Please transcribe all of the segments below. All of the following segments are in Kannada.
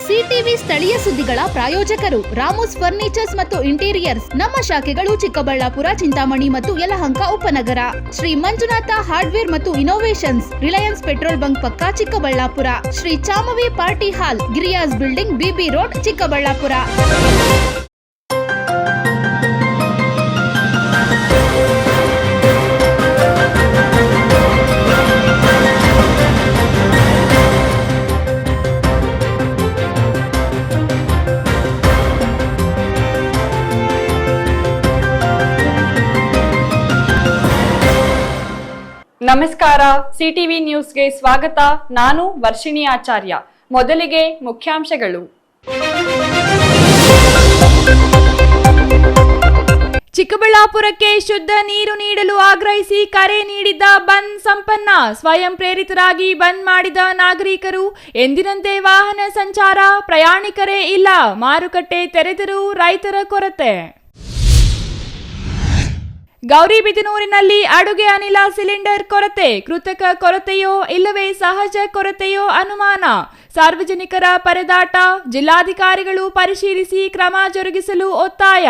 ಸಿಟಿವಿ ಸ್ಥಳೀಯ ಸುದ್ದಿಗಳ ಪ್ರಾಯೋಜಕರು ರಾಮೋಸ್ ಫರ್ನಿಚರ್ಸ್ ಮತ್ತು ಇಂಟೀರಿಯರ್ಸ್. ನಮ್ಮ ಶಾಖೆಗಳು ಚಿಕ್ಕಬಳ್ಳಾಪುರ, ಚಿಂತಾಮಣಿ ಮತ್ತು ಯಲಹಂಕ ಉಪನಗರ. ಶ್ರೀ ಮಂಜುನಾಥ ಹಾರ್ಡ್ವೇರ್ ಮತ್ತು ಇನೋವೇಷನ್ಸ್, ರಿಲಯನ್ಸ್ ಪೆಟ್ರೋಲ್ ಬಂಕ್ ಪಕ್ಕ Chikkaballapur. Shri Chamavi party hall, Giriya's building, BB road, Chikkaballapur. ನಮಸ್ಕಾರ, ಸಿಟಿವಿ ನ್ಯೂಸ್ಗೆ ಸ್ವಾಗತ. ನಾನು ವರ್ಷಿಣಿ ಆಚಾರ್ಯ. ಮೊದಲಿಗೆ ಮುಖ್ಯಾಂಶಗಳು. ಚಿಕ್ಕಬಳ್ಳಾಪುರಕ್ಕೆ ಶುದ್ಧ ನೀರು ನೀಡಲು ಆಗ್ರಹಿಸಿ ಕರೆ ನೀಡಿದ್ದ ಬಂದ್ ಸಂಪನ್ನ. ಸ್ವಯಂ ಪ್ರೇರಿತರಾಗಿ ಬಂದ್ ಮಾಡಿದ ನಾಗರಿಕರು. ಎಂದಿನಂತೆ ವಾಹನ ಸಂಚಾರ, ಪ್ರಯಾಣಿಕರೇ ಇಲ್ಲ. ಮಾರುಕಟ್ಟೆ ತೆರೆದರೂ ರೈತರ ಕೊರತೆ. ಗೌರಿಬಿದನೂರಿನಲ್ಲಿ ಅಡುಗೆ ಅನಿಲ ಸಿಲಿಂಡರ್ ಕೊರತೆ. ಕೃತಕ ಕೊರತೆಯೋ ಇಲ್ಲವೇ ಸಹಜ ಕೊರತೆಯೋ ಅನುಮಾನ. ಸಾರ್ವಜನಿಕರ ಪರದಾಟ. ಜಿಲ್ಲಾಧಿಕಾರಿಗಳು ಪರಿಶೀಲಿಸಿ ಕ್ರಮ ಜರುಗಿಸಲು ಒತ್ತಾಯ.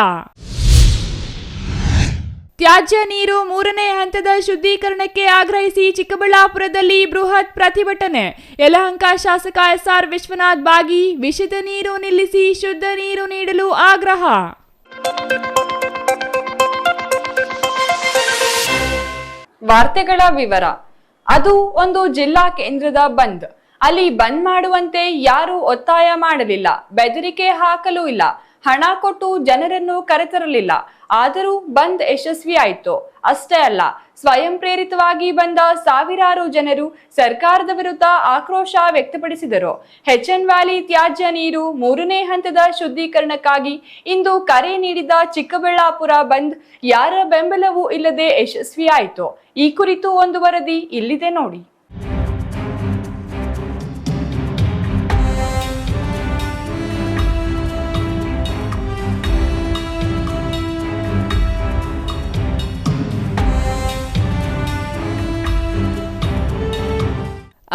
ತ್ಯಾಜ್ಯ ನೀರು 3ನೇ ಹಂತದ ಶುದ್ಧೀಕರಣಕ್ಕೆ ಆಗ್ರಹಿಸಿ ಚಿಕ್ಕಬಳ್ಳಾಪುರದಲ್ಲಿ ಬೃಹತ್ ಪ್ರತಿಭಟನೆ. ಯಲಹಂಕ ಶಾಸಕ ಎಸ್ಆರ್ ವಿಶ್ವನಾಥ್ ಭಾಗಿ. ವಿಷದ ನೀರು ನಿಲ್ಲಿಸಿ ಶುದ್ಧ ನೀರು ನೀಡಲು ಆಗ್ರಹ. ವಾರ್ತೆಗಳ ವಿವರ. ಅದು ಒಂದು ಜಿಲ್ಲಾ ಕೇಂದ್ರದ ಬಂದ್. ಅಲ್ಲಿ ಬಂದ್ ಮಾಡುವಂತೆ ಯಾರೂ ಒತ್ತಾಯ ಮಾಡಲಿಲ್ಲ, ಬೆದರಿಕೆ ಹಾಕಲೂ ಇಲ್ಲ, ಹಣ ಕೊಟ್ಟು ಜನರನ್ನು ಕರೆತರಲಿಲ್ಲ. ಆದರೂ ಬಂದ್ ಯಶಸ್ವಿಯಾಯಿತು. ಅಷ್ಟೇ ಅಲ್ಲ, ಸ್ವಯಂ ಪ್ರೇರಿತವಾಗಿ ಬಂದ ಸಾವಿರಾರು ಜನರು ಸರ್ಕಾರದ ವಿರುದ್ಧ ಆಕ್ರೋಶ ವ್ಯಕ್ತಪಡಿಸಿದರು. ಎಚ್ಎನ್ ವ್ಯಾಲಿ ತ್ಯಾಜ್ಯ ನೀರು 3ನೇ ಹಂತದ ಶುದ್ಧೀಕರಣಕ್ಕಾಗಿ ಇಂದು ಕರೆ ನೀಡಿದ ಚಿಕ್ಕಬಳ್ಳಾಪುರ ಬಂದ್ ಯಾರ ಬೆಂಬಲವೂ ಇಲ್ಲದೆ ಯಶಸ್ವಿಯಾಯಿತು. ಈ ಕುರಿತು ಒಂದು ವರದಿ ಇಲ್ಲಿದೆ ನೋಡಿ.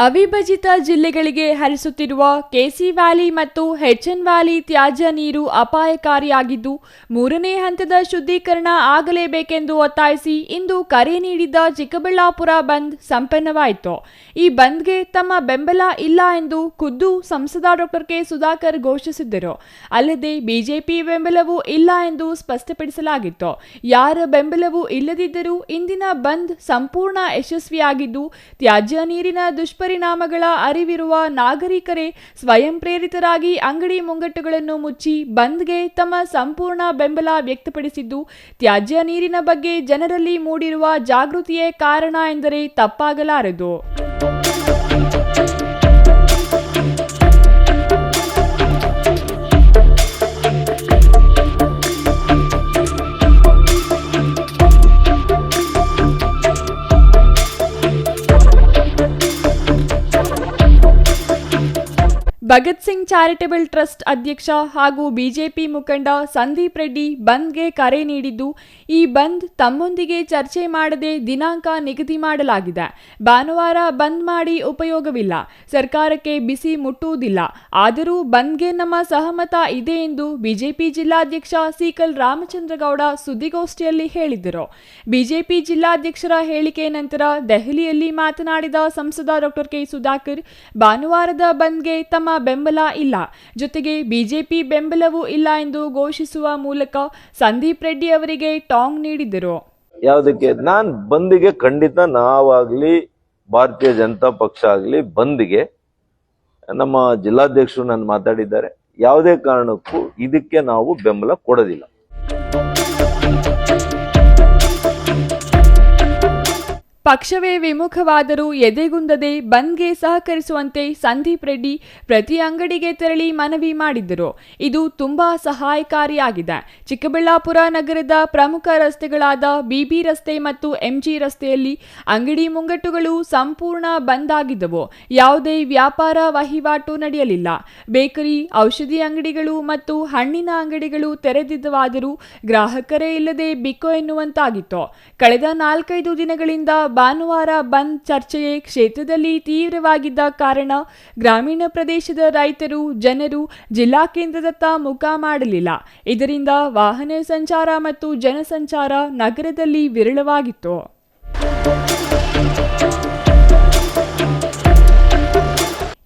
ಅವಿಭಜಿತ ಜಿಲ್ಲೆಗಳಿಗೆ ಹರಿಸುತ್ತಿರುವ ಕೆಸಿ ವ್ಯಾಲಿ ಮತ್ತು ಎಚ್ಎನ್ ವ್ಯಾಲಿ ತ್ಯಾಜ್ಯ ನೀರು ಅಪಾಯಕಾರಿಯಾಗಿದ್ದು 3ನೇ ಹಂತದ ಶುದ್ಧೀಕರಣ ಆಗಲೇಬೇಕೆಂದು ಒತ್ತಾಯಿಸಿ ಇಂದು ಕರೆ ನೀಡಿದ್ದ ಚಿಕ್ಕಬಳ್ಳಾಪುರ ಬಂದ್ ಸಂಪನ್ನವಾಯಿತು. ಈ ಬಂದ್ಗೆ ತಮ್ಮ ಬೆಂಬಲ ಇಲ್ಲ ಎಂದು ಖುದ್ದು ಸಂಸದ ಡಾಕ್ಟರ್ ಕೆ ಸುಧಾಕರ್ ಘೋಷಿಸಿದ್ದರು. ಅಲ್ಲದೆ ಬಿಜೆಪಿ ಬೆಂಬಲವೂ ಇಲ್ಲ ಎಂದು ಸ್ಪಷ್ಟಪಡಿಸಲಾಗಿತ್ತು. ಯಾರ ಬೆಂಬಲವೂ ಇಲ್ಲದಿದ್ದರೂ ಇಂದಿನ ಬಂದ್ ಸಂಪೂರ್ಣ ಯಶಸ್ವಿಯಾಗಿದ್ದು, ತ್ಯಾಜ್ಯ ನೀರಿನ ಪರಿಣಾಮಗಳ ಅರಿವಿರುವ ನಾಗರಿಕರೇ ಸ್ವಯಂ ಪ್ರೇರಿತರಾಗಿ ಅಂಗಡಿ ಮುಂಗಟ್ಟುಗಳನ್ನು ಮುಚ್ಚಿ ಬಂದ್ಗೆ ತಮ್ಮ ಸಂಪೂರ್ಣ ಬೆಂಬಲ ವ್ಯಕ್ತಪಡಿಸಿದ್ದು, ತ್ಯಾಜ್ಯ ನೀರಿನ ಬಗ್ಗೆ ಜನರಲ್ಲಿ ಮೂಡಿರುವ ಜಾಗೃತಿಯೇ ಕಾರಣ ಎಂದರೆ ತಪ್ಪಾಗಲಾರದು. ಭಗತ್ ಸಿಂಗ್ ಚಾರಿಟೇಬಲ್ ಟ್ರಸ್ಟ್ ಅಧ್ಯಕ್ಷ ಹಾಗೂ ಬಿಜೆಪಿ ಮುಖಂಡ ಸಂದೀಪ್ ರೆಡ್ಡಿ ಬಂದ್ಗೆ ಕರೆ ನೀಡಿದ್ದು, ಈ ಬಂದ್ ತಮ್ಮೊಂದಿಗೆ ಚರ್ಚೆ ಮಾಡದೆ ದಿನಾಂಕ ನಿಗದಿ ಮಾಡಲಾಗಿದೆ. ಭಾನುವಾರ ಬಂದ್ ಮಾಡಿ ಉಪಯೋಗವಿಲ್ಲ, ಸರ್ಕಾರಕ್ಕೆ ಬಿಸಿ ಮುಟ್ಟುವುದಿಲ್ಲ. ಆದರೂ ಬಂದ್ಗೆ ನಮ್ಮ ಸಹಮತ ಇದೆ ಎಂದು ಬಿಜೆಪಿ ಜಿಲ್ಲಾಧ್ಯಕ್ಷ ಸಿಕಲ್ ರಾಮಚಂದ್ರಗೌಡ ಸುದ್ದಿಗೋಷ್ಠಿಯಲ್ಲಿ ಹೇಳಿದರು. ಬಿಜೆಪಿ ಜಿಲ್ಲಾಧ್ಯಕ್ಷರ ಹೇಳಿಕೆ ನಂತರ ದೆಹಲಿಯಲ್ಲಿ ಮಾತನಾಡಿದ ಸಂಸದ ಡಾಕ್ಟರ್ ಕೆ ಸುಧಾಕರ್, ಭಾನುವಾರದ ಬಂದ್ಗೆ ತಮ್ಮ ಬೆಂಬಲ ಇಲ್ಲ, ಜೊತೆಗೆ ಬಿಜೆಪಿ ಬೆಂಬಲವೂ ಇಲ್ಲ ಎಂದು ಘೋಷಿಸುವ ಮೂಲಕ ಸಂದೀಪ್ ರೆಡ್ಡಿ ಅವರಿಗೆ ಟಾಂಗ್ ನೀಡಿದರು. ಯಾವುದಕ್ಕೆ ನಾನು ಬಂದಿಗೆ ಖಂಡಿತ ನಾವಾಗ್ಲಿ ಭಾರತೀಯ ಜನತಾ ಪಕ್ಷ ಆಗ್ಲಿ ಬಂದಿಗೆ ನಮ್ಮ ಜಿಲ್ಲಾಧ್ಯಕ್ಷರು ನಾನು ಮಾತಾಡಿದ್ದಾರೆ. ಯಾವುದೇ ಕಾರಣಕ್ಕೂ ಇದಕ್ಕೆ ನಾವು ಬೆಂಬಲ ಕೊಡೋದಿಲ್ಲ. ಪಕ್ಷವೇ ವಿಮುಖವಾದರೂ ಎದೆಗುಂದದೆ ಬಂದ್ಗೆ ಸಹಕರಿಸುವಂತೆ ಸಂದೀಪ್ ರೆಡ್ಡಿ ಪ್ರತಿ ಅಂಗಡಿಗೆ ತೆರಳಿ ಮನವಿ ಮಾಡಿದ್ದರು. ಇದು ತುಂಬಾ ಸಹಾಯಕಾರಿಯಾಗಿದೆ. ಚಿಕ್ಕಬಳ್ಳಾಪುರ ನಗರದ ಪ್ರಮುಖ ರಸ್ತೆಗಳಾದ ಬಿಬಿ ರಸ್ತೆ ಮತ್ತು ಎಂಜಿ ರಸ್ತೆಯಲ್ಲಿ ಅಂಗಡಿ ಮುಂಗಟ್ಟುಗಳು ಸಂಪೂರ್ಣ ಬಂದ್ ಆಗಿದ್ದವು. ಯಾವುದೇ ವ್ಯಾಪಾರ ವಹಿವಾಟು ನಡೆಯಲಿಲ್ಲ. ಬೇಕರಿ, ಔಷಧಿ ಅಂಗಡಿಗಳು ಮತ್ತು ಹಣ್ಣಿನ ಅಂಗಡಿಗಳು ತೆರೆದಿದ್ದವಾದರೂ ಗ್ರಾಹಕರೇ ಇಲ್ಲದೆ ಬಿಕೋ ಎನ್ನುವಂತಾಗಿತ್ತು. ಕಳೆದ 4-5 ದಿನಗಳಿಂದ ಭಾನುವಾರ ಬಂದ್ ಚರ್ಚೆಯೇ ಕ್ಷೇತ್ರದಲ್ಲಿ ತೀವ್ರವಾಗಿದ್ದ ಕಾರಣ ಗ್ರಾಮೀಣ ಪ್ರದೇಶದ ರೈತರು ಜನರು ಜಿಲ್ಲಾ ಕೇಂದ್ರದತ್ತ ಮುಖ ಮಾಡಲಿಲ್ಲ. ಇದರಿಂದ ವಾಹನ ಸಂಚಾರ ಮತ್ತು ಜನಸಂಚಾರ ನಗರದಲ್ಲಿ ವಿರಳವಾಗಿತ್ತು.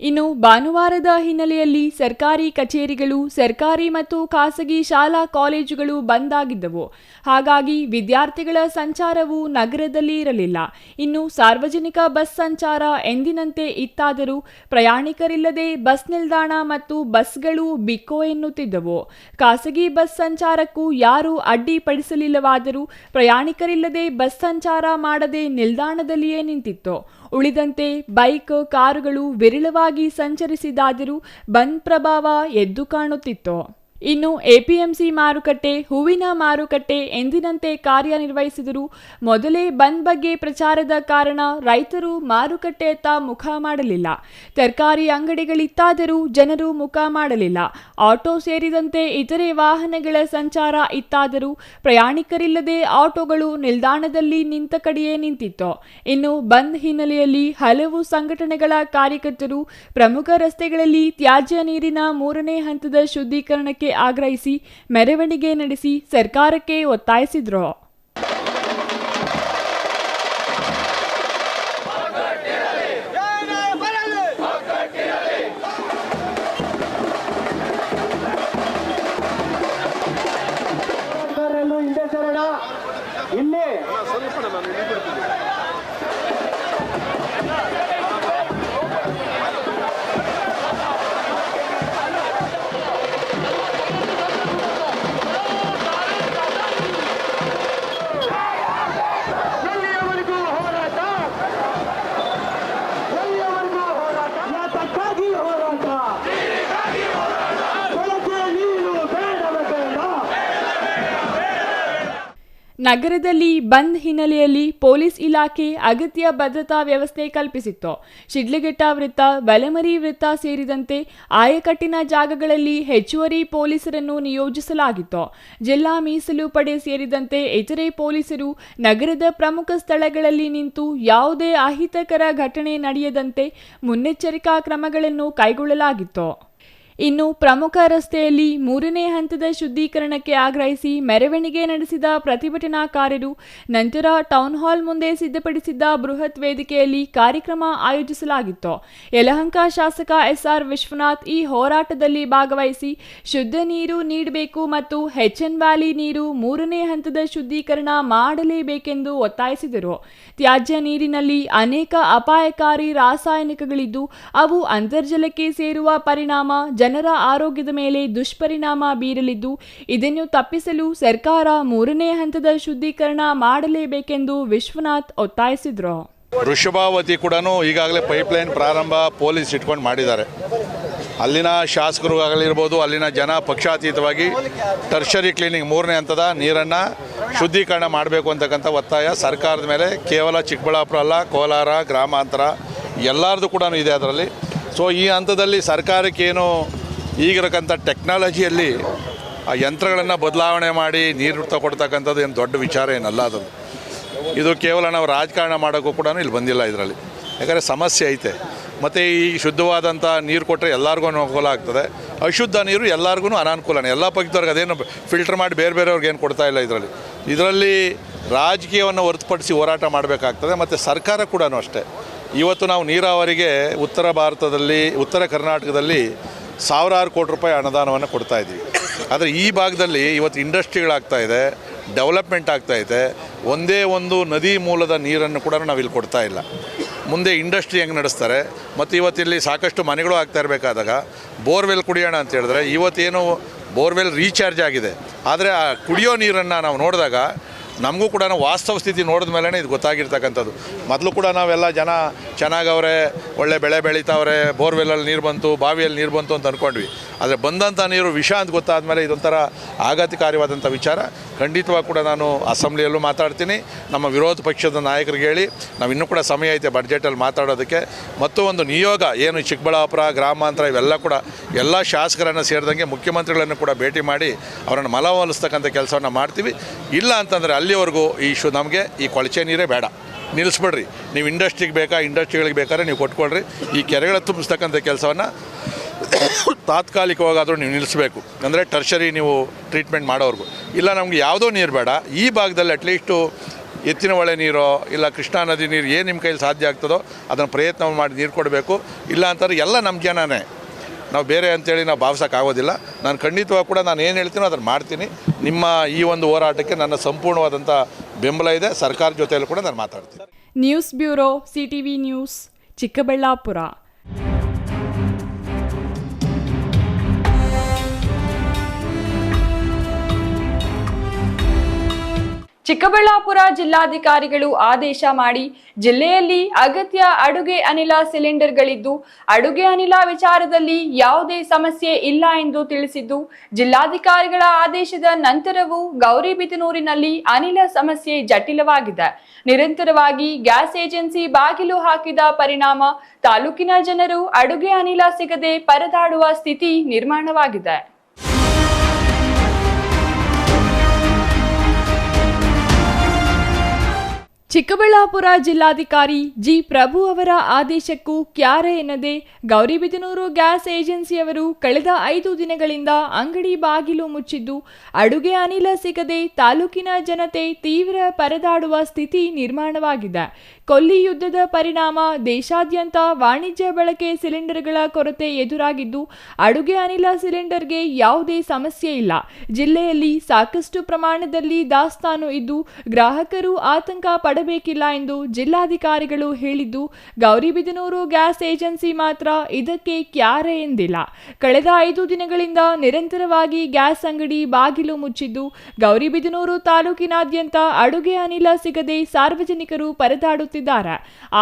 ಇನ್ನು ಭಾನುವಾರದ ಹಿನ್ನೆಲೆಯಲ್ಲಿ ಸರ್ಕಾರಿ ಕಚೇರಿಗಳು, ಸರ್ಕಾರಿ ಮತ್ತು ಖಾಸಗಿ ಶಾಲಾ ಕಾಲೇಜುಗಳು ಬಂದ್ ಆಗಿದ್ದವು. ಹಾಗಾಗಿ ವಿದ್ಯಾರ್ಥಿಗಳ ಸಂಚಾರವು ನಗರದಲ್ಲಿ ಇರಲಿಲ್ಲ. ಇನ್ನು ಸಾರ್ವಜನಿಕ ಬಸ್ ಸಂಚಾರ ಎಂದಿನಂತೆ ಇತ್ತಾದರೂ ಪ್ರಯಾಣಿಕರಿಲ್ಲದೆ ಬಸ್ ನಿಲ್ದಾಣ ಮತ್ತು ಬಸ್ಗಳು ಬಿಕೋ ಎನ್ನುತ್ತಿದ್ದವು. ಖಾಸಗಿ ಬಸ್ ಸಂಚಾರಕ್ಕೂ ಯಾರೂ ಅಡ್ಡಿಪಡಿಸಲಿಲ್ಲವಾದರೂ ಪ್ರಯಾಣಿಕರಿಲ್ಲದೆ ಬಸ್ ಸಂಚಾರ ಮಾಡದೆ ನಿಲ್ದಾಣದಲ್ಲಿಯೇ ನಿಂತಿತ್ತು. ಉಳಿದಂತೆ ಬೈಕ್, ಕಾರುಗಳು ವಿರಳವಾಗಿ ಸಂಚರಿಸಿದಾದರೂ ಬಂದ್ ಪ್ರಭಾವ ಎದ್ದು ಕಾಣುತ್ತಿತ್ತು. ಇನ್ನು ಎಪಿಎಂಸಿ ಮಾರುಕಟ್ಟೆ, ಹೂವಿನ ಮಾರುಕಟ್ಟೆ ಎಂದಿನಂತೆ ಕಾರ್ಯನಿರ್ವಹಿಸಿದರೂ ಮೊದಲೇ ಬಂದ್ ಬಗ್ಗೆ ಪ್ರಚಾರದ ಕಾರಣ ರೈತರು ಮಾರುಕಟ್ಟೆಯತ್ತ ಮುಖ ಮಾಡಲಿಲ್ಲ. ತರಕಾರಿ ಅಂಗಡಿಗಳಿತ್ತಾದರೂ ಜನರು ಮುಖ ಮಾಡಲಿಲ್ಲ. ಆಟೋ ಸೇರಿದಂತೆ ಇತರೆ ವಾಹನಗಳ ಸಂಚಾರ ಇತ್ತಾದರೂ ಪ್ರಯಾಣಿಕರಿಲ್ಲದೆ ಆಟೋಗಳು ನಿಲ್ದಾಣದಲ್ಲಿ ನಿಂತ ಕಡೆಯೇ ನಿಂತಿತ್ತು. ಇನ್ನು ಬಂದ್ ಹಿನ್ನೆಲೆಯಲ್ಲಿ ಹಲವು ಸಂಘಟನೆಗಳ ಕಾರ್ಯಕರ್ತರು ಪ್ರಮುಖ ರಸ್ತೆಗಳಲ್ಲಿ ತ್ಯಾಜ್ಯ ನೀರಿನ 3ನೇ ಹಂತದ ಶುದ್ಧೀಕರಣಕ್ಕೆ ಆಗ್ರಹಿಸಿ ಮೆರವಣಿಗೆ ನಡೆಸಿ ಸರ್ಕಾರಕ್ಕೆ ಒತ್ತಾಯಿಸಿದ್ರು. ನಗರದಲ್ಲಿ ಬಂದ್ ಹಿನ್ನೆಲೆಯಲ್ಲಿ ಪೊಲೀಸ್ ಇಲಾಖೆ ಅಗತ್ಯ ಭದ್ರತಾ ವ್ಯವಸ್ಥೆ ಕಲ್ಪಿಸಿತ್ತು. ಶಿಡ್ಲಘಟ್ಟ ವೃತ್ತ, ಬಲಮರಿ ವೃತ್ತ ಸೇರಿದಂತೆ ಆಯಕಟ್ಟಿನ ಜಾಗಗಳಲ್ಲಿ ಹೆಚ್ಚುವರಿ ಪೊಲೀಸರನ್ನು ನಿಯೋಜಿಸಲಾಗಿತ್ತು. ಜಿಲ್ಲಾ ಮೀಸಲು ಪಡೆ ಸೇರಿದಂತೆ ಇತರೆ ಪೊಲೀಸರು ನಗರದ ಪ್ರಮುಖ ಸ್ಥಳಗಳಲ್ಲಿ ನಿಂತು ಯಾವುದೇ ಅಹಿತಕರ ಘಟನೆ ನಡೆಯದಂತೆ ಮುನ್ನೆಚ್ಚರಿಕಾ ಕ್ರಮಗಳನ್ನು ಕೈಗೊಳ್ಳಲಾಗಿತ್ತು. ಇನ್ನು ಪ್ರಮುಖ ರಸ್ತೆಯಲ್ಲಿ 3ನೇ ಹಂತದ ಶುದ್ಧೀಕರಣಕ್ಕೆ ಆಗ್ರಹಿಸಿ ಮೆರವಣಿಗೆ ನಡೆಸಿದ ಪ್ರತಿಭಟನಾಕಾರರು ನಂತರ ಟೌನ್ ಹಾಲ್ ಮುಂದೆ ಸಿದ್ಧಪಡಿಸಿದ್ದ ಬೃಹತ್ ವೇದಿಕೆಯಲ್ಲಿ ಕಾರ್ಯಕ್ರಮ ಆಯೋಜಿಸಲಾಗಿತ್ತು. ಯಲಹಂಕ ಶಾಸಕ ಎಸ್ಆರ್ ವಿಶ್ವನಾಥ್ ಈ ಹೋರಾಟದಲ್ಲಿ ಭಾಗವಹಿಸಿ ಶುದ್ಧ ನೀರು ನೀಡಬೇಕು ಮತ್ತು ಹೆಚ್ಎನ್ ವ್ಯಾಲಿ ನೀರು 3ನೇ ಹಂತದ ಶುದ್ಧೀಕರಣ ಮಾಡಲೇಬೇಕೆಂದು ಒತ್ತಾಯಿಸಿದರು. ತ್ಯಾಜ್ಯ ನೀರಿನಲ್ಲಿ ಅನೇಕ ಅಪಾಯಕಾರಿ ರಾಸಾಯನಿಕಗಳಿದ್ದು ಅವು ಅಂತರ್ಜಲಕ್ಕೆ ಸೇರುವ ಪರಿಣಾಮ ಜನರ ಆರೋಗ್ಯದ ಮೇಲೆ ದುಷ್ಪರಿಣಾಮ ಬೀರಲಿದ್ದು ಇದನ್ನು ತಪ್ಪಿಸಲು ಸರ್ಕಾರ 3ನೇ ಹಂತದ ಶುದ್ಧೀಕರಣ ಮಾಡಲೇಬೇಕೆಂದು ವಿಶ್ವನಾಥ್ ಒತ್ತಾಯಿಸಿದ್ರು. ವೃಷಭಾವತಿ ಕೂಡ ಈಗಾಗಲೇ ಪೈಪ್ಲೈನ್ ಪ್ರಾರಂಭ ಪೊಲೀಸ್ ಇಟ್ಕೊಂಡು ಮಾಡಿದ್ದಾರೆ. ಅಲ್ಲಿನ ಶಾಸಕರು ಆಗಲಿರ್ಬೋದು, ಅಲ್ಲಿನ ಜನ ಪಕ್ಷಾತೀತವಾಗಿ ಟರ್ಷರಿ ಕ್ಲೀನಿಂಗ್ 3ನೇ ಹಂತದ ನೀರನ್ನು ಶುದ್ಧೀಕರಣ ಮಾಡಬೇಕು ಅಂತಕ್ಕಂಥ ಒತ್ತಾಯ ಸರ್ಕಾರದ ಮೇಲೆ ಕೇವಲ ಚಿಕ್ಕಬಳ್ಳಾಪುರ ಅಲ್ಲ, ಕೋಲಾರ, ಗ್ರಾಮಾಂತರ ಎಲ್ಲರದು ಕೂಡ ಇದೆ ಅದರಲ್ಲಿ. ಸೊ ಈ ಹಂತದಲ್ಲಿ ಸರ್ಕಾರಕ್ಕೇನು ಈಗಿರಕ್ಕಂಥ ಟೆಕ್ನಾಲಜಿಯಲ್ಲಿ ಆ ಯಂತ್ರಗಳನ್ನು ಬದಲಾವಣೆ ಮಾಡಿ ನೀರು ತಗೊಡ್ತಕ್ಕಂಥದ್ದು ಏನು ದೊಡ್ಡ ವಿಚಾರ ಏನಲ್ಲ. ಅದು ಇದು ಕೇವಲ ನಾವು ರಾಜಕಾರಣ ಮಾಡೋಕ್ಕೂ ಕೂಡ ಇಲ್ಲಿ ಬಂದಿಲ್ಲ ಇದರಲ್ಲಿ. ಯಾಕಂದರೆ ಸಮಸ್ಯೆ ಐತೆ. ಮತ್ತು ಈ ಶುದ್ಧವಾದಂಥ ನೀರು ಕೊಟ್ಟರೆ ಎಲ್ಲರಿಗೂ ಅನುಕೂಲ ಆಗ್ತದೆ, ಅಶುದ್ಧ ನೀರು ಎಲ್ಲರಿಗೂ ಅನಾನುಕೂಲನೇ. ಎಲ್ಲ ಪಕ್ಷದವ್ರಿಗೆ ಅದೇನು ಫಿಲ್ಟರ್ ಮಾಡಿ ಬೇರೆಯವ್ರಿಗೆ ಏನು ಕೊಡ್ತಾ ಇಲ್ಲ ಇದರಲ್ಲಿ ರಾಜಕೀಯವನ್ನು ಹೊರತುಪಡಿಸಿ ಹೋರಾಟ ಮಾಡಬೇಕಾಗ್ತದೆ. ಮತ್ತು ಸರ್ಕಾರ ಕೂಡ ಅಷ್ಟೇ. ಇವತ್ತು ನಾವು ನೀರಾವರಿಗೆ ಉತ್ತರ ಭಾರತದಲ್ಲಿ, ಉತ್ತರ ಕರ್ನಾಟಕದಲ್ಲಿ ಸಾವಿರಾರು ಕೋಟಿ ರೂಪಾಯಿ ಅನುದಾನವನ್ನು ಕೊಡ್ತಾ ಇದ್ದೀವಿ. ಆದರೆ ಈ ಭಾಗದಲ್ಲಿ ಇವತ್ತು ಇಂಡಸ್ಟ್ರಿಗಳಾಗ್ತಾ ಇದೆ, ಡೆವಲಪ್ಮೆಂಟ್ ಆಗ್ತಾಯಿದೆ. ಒಂದೇ ಒಂದು ನದಿ ಮೂಲದ ನೀರನ್ನು ಕೂಡ ನಾವು ಇಲ್ಲಿ ಕೊಡ್ತಾ ಇಲ್ಲ. ಮುಂದೆ ಇಂಡಸ್ಟ್ರಿ ಹೆಂಗೆ ನಡೆಸ್ತಾರೆ? ಮತ್ತು ಇವತ್ತಿಲ್ಲಿ ಸಾಕಷ್ಟು ಮನೆಗಳು ಆಗ್ತಾ ಇರಬೇಕಾದಾಗ ಬೋರ್ವೆಲ್ ಕುಡಿಯೋಣ ಅಂತ ಹೇಳಿದ್ರೆ ಇವತ್ತೇನು ಬೋರ್ವೆಲ್ ರೀಚಾರ್ಜ್ ಆಗಿದೆ. ಆದರೆ ಆ ಕುಡಿಯೋ ನೀರನ್ನು ನಾವು ನೋಡಿದಾಗ ನಮಗೂ ಕೂಡ ವಾಸ್ತವ ಸ್ಥಿತಿ ನೋಡಿದ ಮೇಲೆ ಇದು ಗೊತ್ತಾಗಿರ್ತಕ್ಕಂಥದ್ದು. ಮೊದಲು ಕೂಡ ನಾವೆಲ್ಲ ಜನ ಚೆನ್ನಾಗವ್ರೆ, ಒಳ್ಳೆ ಬೆಳೆ ಬೆಳೀತಾವ್ರೆ, ಬೋರ್ವೆಲ್ಲಲ್ಲಿ ನೀರು ಬಂತು, ಬಾವಿಯಲ್ಲಿ ನೀರು ಬಂತು ಅಂತ ಅಂದ್ಕೊಂಡ್ವಿ. ಆದರೆ ಬಂದಂಥ ನೀರು ವಿಷ ಅಂತ ಗೊತ್ತಾದ ಮೇಲೆ ಇದೊಂಥರ ಆಘಾತಕಾರಿಯಾದಂಥ ವಿಚಾರ. ಖಂಡಿತವಾಗಿ ಕೂಡ ನಾನು ಅಸೆಂಬ್ಲಿಯಲ್ಲೂ ಮಾತಾಡ್ತೀನಿ, ನಮ್ಮ ವಿರೋಧ ಪಕ್ಷದ ನಾಯಕರಿಗೆ ಹೇಳಿ ನಾವು ಇನ್ನೂ ಕೂಡ ಸಮಯ ಐತೆ ಬಡ್ಜೆಟಲ್ಲಿ ಮಾತಾಡೋದಕ್ಕೆ. ಮತ್ತು ಒಂದು ನಿಯೋಗ ಏನು ಚಿಕ್ಕಬಳ್ಳಾಪುರ, ಗ್ರಾಮಾಂತರ ಇವೆಲ್ಲ ಕೂಡ ಎಲ್ಲ ಶಾಸಕರನ್ನು ಸೇರಿದಂಗೆ ಮುಖ್ಯಮಂತ್ರಿಗಳನ್ನು ಕೂಡ ಭೇಟಿ ಮಾಡಿ ಅವರನ್ನು ಮನವೊಲಿಸ್ತಕ್ಕಂಥ ಕೆಲಸವನ್ನು ಮಾಡ್ತೀವಿ. ಇಲ್ಲ ಅಂತಂದರೆ ಅಲ್ಲಿವರೆಗೂ ನಮಗೆ ಈ ಕೊಳಚೆ ನೀರೇ ಬೇಡ. ನಿಲ್ಲಿಸ್ಬಿಡ್ರಿ. ನೀವು ಇಂಡಸ್ಟ್ರಿಗೆ ಬೇಕಾ, ಇಂಡಸ್ಟ್ರಿಗಳಿಗೆ ಬೇಕಾದ್ರೆ ನೀವು ಕೊಟ್ಕೊಳ್ರಿ. ಈ ಕೆರೆಗಳ ತುಂಬಿಸ್ತಕ್ಕಂಥ ಕೆಲಸವನ್ನು ತಾತ್ಕಾಲಿಕವಾಗಾದರೂ ನೀವು ನಿಲ್ಲಿಸಬೇಕು. ಅಂದರೆ ಟರ್ಷರಿ ನೀವು ಟ್ರೀಟ್ಮೆಂಟ್ ಮಾಡೋರ್ಗು. ಇಲ್ಲ ನಮ್ಗೆ ಯಾವುದೋ ನೀರು ಬೇಡ, ಈ ಭಾಗದಲ್ಲಿ ಅಟ್ಲೀಸ್ಟು ಎತ್ತಿನ ಹೊಳೆ ನೀರೋ ಇಲ್ಲ ಕೃಷ್ಣಾ ನದಿ ನೀರು ಏನು ನಿಮ್ಮ ಕೈಲಿ ಸಾಧ್ಯ ಆಗ್ತದೋ ಅದನ್ನು ಪ್ರಯತ್ನ ಮಾಡಿ ನೀರು ಕೊಡಬೇಕು. ಇಲ್ಲ ಅಂತಾರೆ ಎಲ್ಲ ನಮ್ಮ ಜನನೇ, ನಾವು ಬೇರೆ ಅಂತೇಳಿ ನಾವು ಭಾವಿಸೋಕ್ಕಾಗೋದಿಲ್ಲ. ನಾನು ಖಂಡಿತವಾಗಿ ಕೂಡ ನಾನು ಏನು ಹೇಳ್ತೀನೋ ಅದನ್ನು ಮಾಡ್ತೀನಿ. ನಿಮ್ಮ ಈ ಒಂದು ಹೋರಾಟಕ್ಕೆ ನನ್ನ ಸಂಪೂರ್ಣವಾದಂಥ ಬೆಂಬಲ ಇದೆ. ಸರ್ಕಾರ ಜೊತೆಯಲ್ಲೂ ಕೂಡ ನಾನು ಮಾತಾಡ್ತೀನಿ. News bureau, CTV news, Chikkaballapur. Chikkaballapur ಜಿಲ್ಲಾಧಿಕಾರಿಗಳು ಆದೇಶ ಮಾಡಿ ಜಿಲ್ಲೆಯಲ್ಲಿ ಅಗತ್ಯ ಅಡುಗೆ ಅನಿಲ ಸಿಲಿಂಡರ್ಗಳಿದ್ದು ಅಡುಗೆ ಅನಿಲ ವಿಚಾರದಲ್ಲಿ ಯಾವುದೇ ಸಮಸ್ಯೆ ಇಲ್ಲ ಎಂದು ತಿಳಿಸಿದ್ದು, ಜಿಲ್ಲಾಧಿಕಾರಿಗಳ ಆದೇಶದ ನಂತರವೂ ಗೌರಿಬಿದನೂರಿನಲ್ಲಿ ಅನಿಲ ಸಮಸ್ಯೆ ಜಟಿಲವಾಗಿದೆ. ನಿರಂತರವಾಗಿ ಗ್ಯಾಸ್ ಏಜೆನ್ಸಿ ಬಾಗಿಲು ಹಾಕಿದ ಪರಿಣಾಮ ತಾಲೂಕಿನ ಜನರು ಅಡುಗೆ ಅನಿಲ ಸಿಗದೆ ಪರದಾಡುವ ಸ್ಥಿತಿ ನಿರ್ಮಾಣವಾಗಿದೆ. ಚಿಕ್ಕಬಳ್ಳಾಪುರ ಜಿಲ್ಲಾಧಿಕಾರಿ ಜಿ ಪ್ರಭು ಅವರ ಆದೇಶಕ್ಕೂ ಕ್ಯಾರೆ ಎನ್ನದೆ ಗೌರಿಬಿದನೂರು ಗ್ಯಾಸ್ ಏಜೆನ್ಸಿಯವರು ಕಳೆದ 5 ದಿನಗಳಿಂದ ಅಂಗಡಿ ಬಾಗಿಲು ಮುಚ್ಚಿದ್ದು ಅಡುಗೆ ಅನಿಲ ಸಿಗದೆ ತಾಲೂಕಿನ ಜನತೆ ತೀವ್ರ ಪರದಾಡುವ ಸ್ಥಿತಿ ನಿರ್ಮಾಣವಾಗಿದೆ. ಕೊಲ್ಲಿ ಯುದ್ಧದ ಪರಿಣಾಮ ದೇಶಾದ್ಯಂತ ವಾಣಿಜ್ಯ ಬಳಕೆ ಸಿಲಿಂಡರ್ಗಳ ಕೊರತೆ ಎದುರಾಗಿದ್ದು ಅಡುಗೆ ಅನಿಲ ಸಿಲಿಂಡರ್ಗೆ ಯಾವುದೇ ಸಮಸ್ಯೆ ಇಲ್ಲ. ಜಿಲ್ಲೆಯಲ್ಲಿ ಸಾಕಷ್ಟು ಪ್ರಮಾಣದಲ್ಲಿ ದಾಸ್ತಾನು ಇದ್ದು ಗ್ರಾಹಕರು ಆತಂಕ ಪಡಬೇಕಿಲ್ಲ ಎಂದು ಜಿಲ್ಲಾಧಿಕಾರಿಗಳು ಹೇಳಿದ್ದು, ಗೌರಿಬಿದನೂರು ಗ್ಯಾಸ್ ಏಜೆನ್ಸಿ ಮಾತ್ರ ಇದಕ್ಕೆ ಕ್ಯಾರೆ ಎಂದಿಲ್ಲ. ಕಳೆದ 5 ದಿನಗಳಿಂದ ನಿರಂತರವಾಗಿ ಗ್ಯಾಸ್ ಅಂಗಡಿ ಬಾಗಿಲು ಮುಚ್ಚಿದ್ದು ಗೌರಿಬಿದನೂರು ತಾಲೂಕಿನಾದ್ಯಂತ ಅಡುಗೆ ಅನಿಲ ಸಿಗದೆ ಸಾರ್ವಜನಿಕರು ಪರದಾಡುತ್ತಿದ್ದಾರೆ.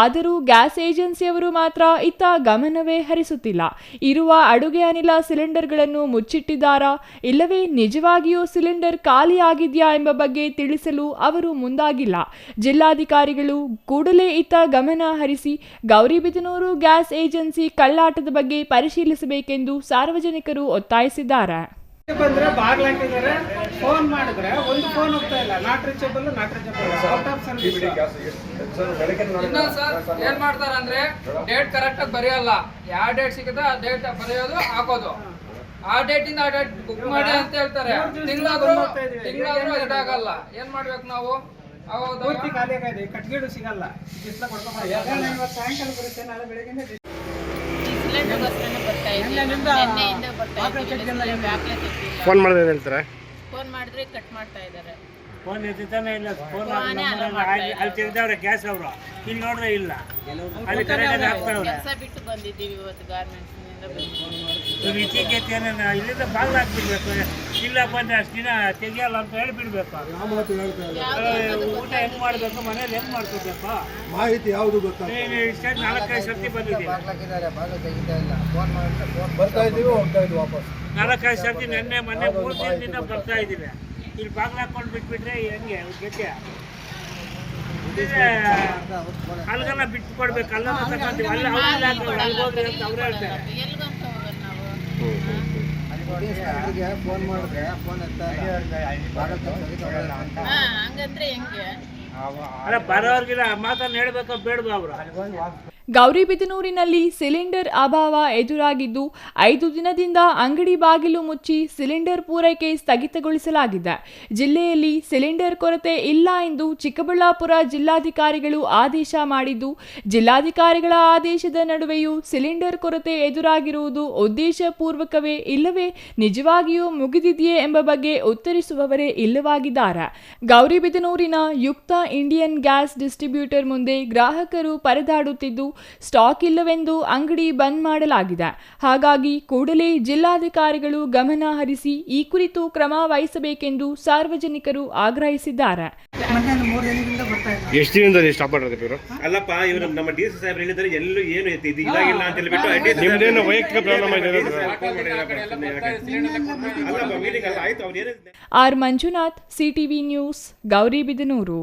ಆದರೂ ಗ್ಯಾಸ್ ಏಜೆನ್ಸಿಯವರು ಮಾತ್ರ ಇತ್ತ ಗಮನವೇ ಹರಿಸುತ್ತಿಲ್ಲ. ಇರುವ ಅಡುಗೆ ಅನಿಲ ಸಿಲಿಂಡರ್ಗಳನ್ನು ಮುಚ್ಚಿಟ್ಟಿದ್ದಾರಾ, ಇಲ್ಲವೇ ನಿಜವಾಗಿಯೂ ಸಿಲಿಂಡರ್ ಖಾಲಿಯಾಗಿದೆಯಾ ಎಂಬ ಬಗ್ಗೆ ತಿಳಿಸಲು ಅವರು ಮುಂದಾಗಿಲ್ಲ. ಜಿಲ್ಲಾಧಿಕಾರಿಗಳು ಕೂಡಲೇ ಇತ್ತ ಗಮನ ಹರಿಸಿ ಗೌರಿಬಿದನೂರು ಗ್ಯಾಸ್ ಏಜೆನ್ಸಿ ಕಳ್ಳಾಟದ ಬಗ್ಗೆ ಪರಿಶೀಲಿಸಬೇಕೆಂದು ಸಾರ್ವಜನಿಕರು ಒತ್ತಾಯಿಸಿದ್ದಾರೆ. ಬಂದ್ರೆ ಬಾಗ್ಲ ಹಾಕಿದ್ದಾರೆ, ಫೋನ್ ಮಾಡಿದ್ರೆ ಒಂದು ಫೋನ್ ಹೋಗ್ತಾ ಇಲ್ಲ, not reachable out of service. ಇನ್ನೊಂದು ಸರ್ ಏನ್ ಮಾಡ್ತಾರೆ ಅಂದ್ರೆ ಡೇಟ್ ಕರೆಕ್ಟ್ ಆಗಿ ಬರೆಯಲ್ಲ. ಯಾವ ಡೇಟ್ ಸಿಗುತ್ತೆ ಆ ಡೇಟ್ ಬರೆಯೋದು ಹಾಕೋದು. ಆ ಡೇಟ್ ಇಂದ ಆ ಡೇಟ್ ಬುಕ್ ಮಾಡಿ ಅಂತ ಹೇಳ್ತಾರೆ. ತಿಂಗಳಾದ್ರೂ ಇದಾಗಲ್ಲ. ಏನ್ ಮಾಡ್ಬೇಕು ನಾವು? ಪೂರ್ತಿ ಖಾಲಿ ಆಗಿದೆ, ಕಟ್ಗೇಡು ಸಿಗಲ್ಲ. ಸಾಯಂಕಾಲ ಬರುತ್ತೆ, ನಾಳೆ ಬೆಳಗ್ಗೆ ಫೋನ್ ಮಾಡಿದ್ರೆ ಹೇಳ್ತಾರೆ, ಫೋನ್ ಮಾಡಿದ್ರೆ ಕಟ್ ಮಾಡ್ತಾ ಇದ್ದಾರೆ. ಫೋನ್ ಎತ್ತಾನೆ ಇಲ್ಲ. ಫೋನ್ ಅಲ್ಲಿ ತೆಗ್ದವ್ರೆ ಗ್ಯಾಸ್ ಅವರು, ಇಲ್ಲಿ ನೋಡ್ರೆ ಇಲ್ಲ. ಅಲ್ಲಿ ಕರೆಕ್ಟಾಗಿ ಹಾಕ್ತಾವ್ರೆ. ಕೆಲಸ ಬಿಟ್ಟು ಬಂದಿದ್ದೀವಿ ಇವತ್ತು ಗಾರ್ಮೆಂಟ್ಸ್ ನಿಂದ. ಇಲ್ಲಿಂದ ಬಾಗಿಲು ಹಾಕ್ಬಿಡ್ಬೇಕು. ಇಲ್ಲ ಬಂದು ಅಷ್ಟು ದಿನ ತೆಗಿಯಲ್ಲ ಅಂತ ಹೇಳ್ಬಿಡ್ಬೇಕು. ಊಟ ಹೆಂಗ್ ಮಾಡ್ಬೇಕು, ಮನೇಲಿ ಹೆಂಗ್ ಮಾಡ್ಕೋಬೇಕು ಮಾಹಿತಿ ಯಾವುದು ಗೊತ್ತಾ? 4-5 ಸರ್ತಿ ಬಂದಿದ್ದೀವಿ. ಬರ್ತಾ ಇದೀವಿ, ಹೋಗ್ತಾ ಇದೀವಿ ವಾಪಸ್. 4-5 ಸರ್ತಿ ನೆನ್ನೆ ಮೊನ್ನೆ 3 ದಿನದಿಂದ ಬರ್ತಾ ಇದ್ದೀವಿ. ಇಲ್ಲಿ ಬಾಗಿಲು ಹಾಕೊಂಡು ಬಿಟ್ಬಿಟ್ರೆ ಹೆಂಗೆ ಗೆದ್ದೆ ಅಲ್ಗನ್ನ ಬಿಟ್ಟು ಕೊಡ್ಬೇಕು. ಅಲ್ಲ ತಗೊಂತೀವಿ, ಅಲ್ಲಿ ಅಲ್ಲಿ ಹೋಗ್ರಿ ಅಂತ ಅವ್ರು ಹೇಳ್ತಾರೆ. ಫೋನ್ ಮಾಡಿದ್ರೆ ಫೋನ್ ಹಂಗಂದ್ರೆ ಹೆಂಗೆ? ಅಲ್ಲ ಬರೋರ್ಗಿಲ್ಲ ಮಾತನ್ನ ಹೇಳ್ಬೇಕು ಬೇಡವಾ ಅವರು? ಗೌರಿಬಿದನೂರಿನಲ್ಲಿ ಸಿಲಿಂಡರ್ ಅಭಾವ ಎದುರಾಗಿದ್ದು 5 ದಿನದಿಂದ ಅಂಗಡಿ ಬಾಗಿಲು ಮುಚ್ಚಿ ಸಿಲಿಂಡರ್ ಪೂರೈಕೆ ಸ್ಥಗಿತಗೊಳಿಸಲಾಗಿದೆ. ಜಿಲ್ಲೆಯಲ್ಲಿ ಸಿಲಿಂಡರ್ ಕೊರತೆ ಇಲ್ಲ ಎಂದು ಚಿಕ್ಕಬಳ್ಳಾಪುರ ಜಿಲ್ಲಾಧಿಕಾರಿಗಳು ಆದೇಶ ಮಾಡಿದ್ದು, ಜಿಲ್ಲಾಧಿಕಾರಿಗಳ ಆದೇಶದ ನಡುವೆಯೂ ಸಿಲಿಂಡರ್ ಕೊರತೆ ಎದುರಾಗಿರುವುದು ಉದ್ದೇಶಪೂರ್ವಕವೇ ಇಲ್ಲವೇ ನಿಜವಾಗಿಯೂ ಮುಗಿದಿದೆಯೇ ಎಂಬ ಬಗ್ಗೆ ಉತ್ತರಿಸುವವರೇ ಇಲ್ಲವಾಗಿದ್ದಾರೆ. ಗೌರಿಬಿದನೂರಿನ ಯುಕ್ತ ಇಂಡಿಯನ್ ಗ್ಯಾಸ್ ಡಿಸ್ಟ್ರಿಬ್ಯೂಟರ್ ಮುಂದೆ ಗ್ರಾಹಕರು ಪರದಾಡುತ್ತಿದ್ದು ಸ್ಟಾಕ್ ಇಲ್ಲವೆಂದು ಅಂಗಡಿ ಬಂದ್ ಮಾಡಲಾಗಿದೆ. ಹಾಗಾಗಿ ಕೂಡಲೇ ಜಿಲ್ಲಾಧಿಕಾರಿಗಳು ಗಮನ ಹರಿಸಿ ಈ ಕುರಿತು ಕ್ರಮ ವಹಿಸಬೇಕೆಂದು ಸಾರ್ವಜನಿಕರು ಆಗ್ರಹಿಸಿದ್ದಾರೆ. ಎಷ್ಟು ದಿನದಲ್ಲಿ ಸ್ಟಾಪ್ ಮಾಡಿದ್ರು? ಅಲ್ಲಪ್ಪ, ಇವರು ನಮ್ಮ ಡಿ ಸಿ ಸಾಹೇಬ್ರು ಹೇಳಿದ್ದಾರೆ ಎಲ್ಲೂ ಏನು ಇದು ಇದಾಗಿಲ್ಲ ಅಂತ ಹೇಳ್ಬಿಟ್ಟು ನಿಮ್ದೇನು ವೈಯಕ್ತಿಕ ಪ್ರಾಬ್ಲಮ್ ಇದೆ? ಅಲ್ಲಪ್ಪ ಮೀಟಿಂಗ್ ಅಲ್ಲ ಆಯ್ತು. ಅವ್ರು ಏನಿದೆ R Manjunath, CTV news, Gauribidanur.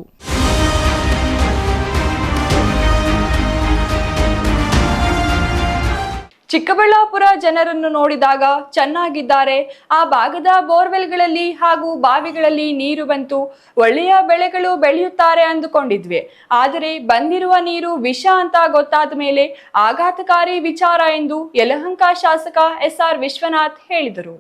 Chikkaballapur ಜನರನ್ನು ನೋಡಿದಾಗ ಚೆನ್ನಾಗಿದ್ದಾರೆ, ಆ ಭಾಗದ ಬೋರ್ವೆಲ್ಗಳಲ್ಲಿ ಹಾಗೂ ಬಾವಿಗಳಲ್ಲಿ ನೀರು ಬಂತು, ಒಳ್ಳೆಯ ಬೆಳೆಗಳು ಬೆಳೆಯುತ್ತಾರೆ ಅಂದುಕೊಂಡಿದ್ವಿ. ಆದರೆ ಬಂದಿರುವ ನೀರು ವಿಷ ಅಂತ ಗೊತ್ತಾದ ಮೇಲೆ ಆಘಾತಕಾರಿ ವಿಚಾರ ಎಂದು ಯಲಹಂಕ ಶಾಸಕ SR ವಿಶ್ವನಾಥ್ ಹೇಳಿದರು.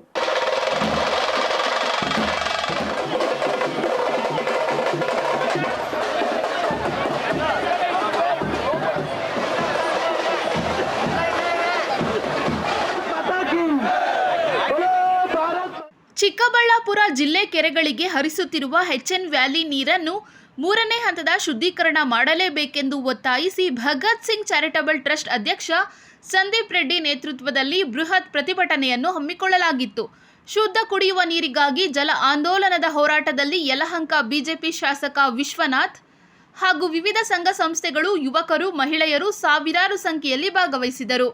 ಚಿಕ್ಕಬಳ್ಳಾಪುರ ಜಿಲ್ಲೆ ಕೆರೆಗಳಿಗೆ ಹರಿಸುತ್ತಿರುವ HN ವ್ಯಾಲಿ ನೀರನ್ನು 3ನೇ ಹಂತದ ಶುದ್ಧೀಕರಣ ಮಾಡಲೇಬೇಕೆಂದು ಒತ್ತಾಯಿಸಿ ಭಗತ್ ಸಿಂಗ್ ಚಾರಿಟಬಲ್ ಟ್ರಸ್ಟ್ ಅಧ್ಯಕ್ಷ ಸಂದೀಪ್ ರೆಡ್ಡಿ ನೇತೃತ್ವದಲ್ಲಿ ಬೃಹತ್ ಪ್ರತಿಭಟನೆಯನ್ನು ಹಮ್ಮಿಕೊಳ್ಳಲಾಗಿತ್ತು. ಶುದ್ಧ ಕುಡಿಯುವ ನೀರಿಗಾಗಿ ಜಲ ಆಂದೋಲನದ ಹೋರಾಟದಲ್ಲಿ ಯಲಹಂಕ ಬಿಜೆಪಿ ಶಾಸಕ ವಿಶ್ವನಾಥ್ ಹಾಗೂ ವಿವಿಧ ಸಂಘ ಸಂಸ್ಥೆಗಳು, ಯುವಕರು, ಮಹಿಳೆಯರು ಸಾವಿರಾರು ಸಂಖ್ಯೆಯಲ್ಲಿ ಭಾಗವಹಿಸಿದರು.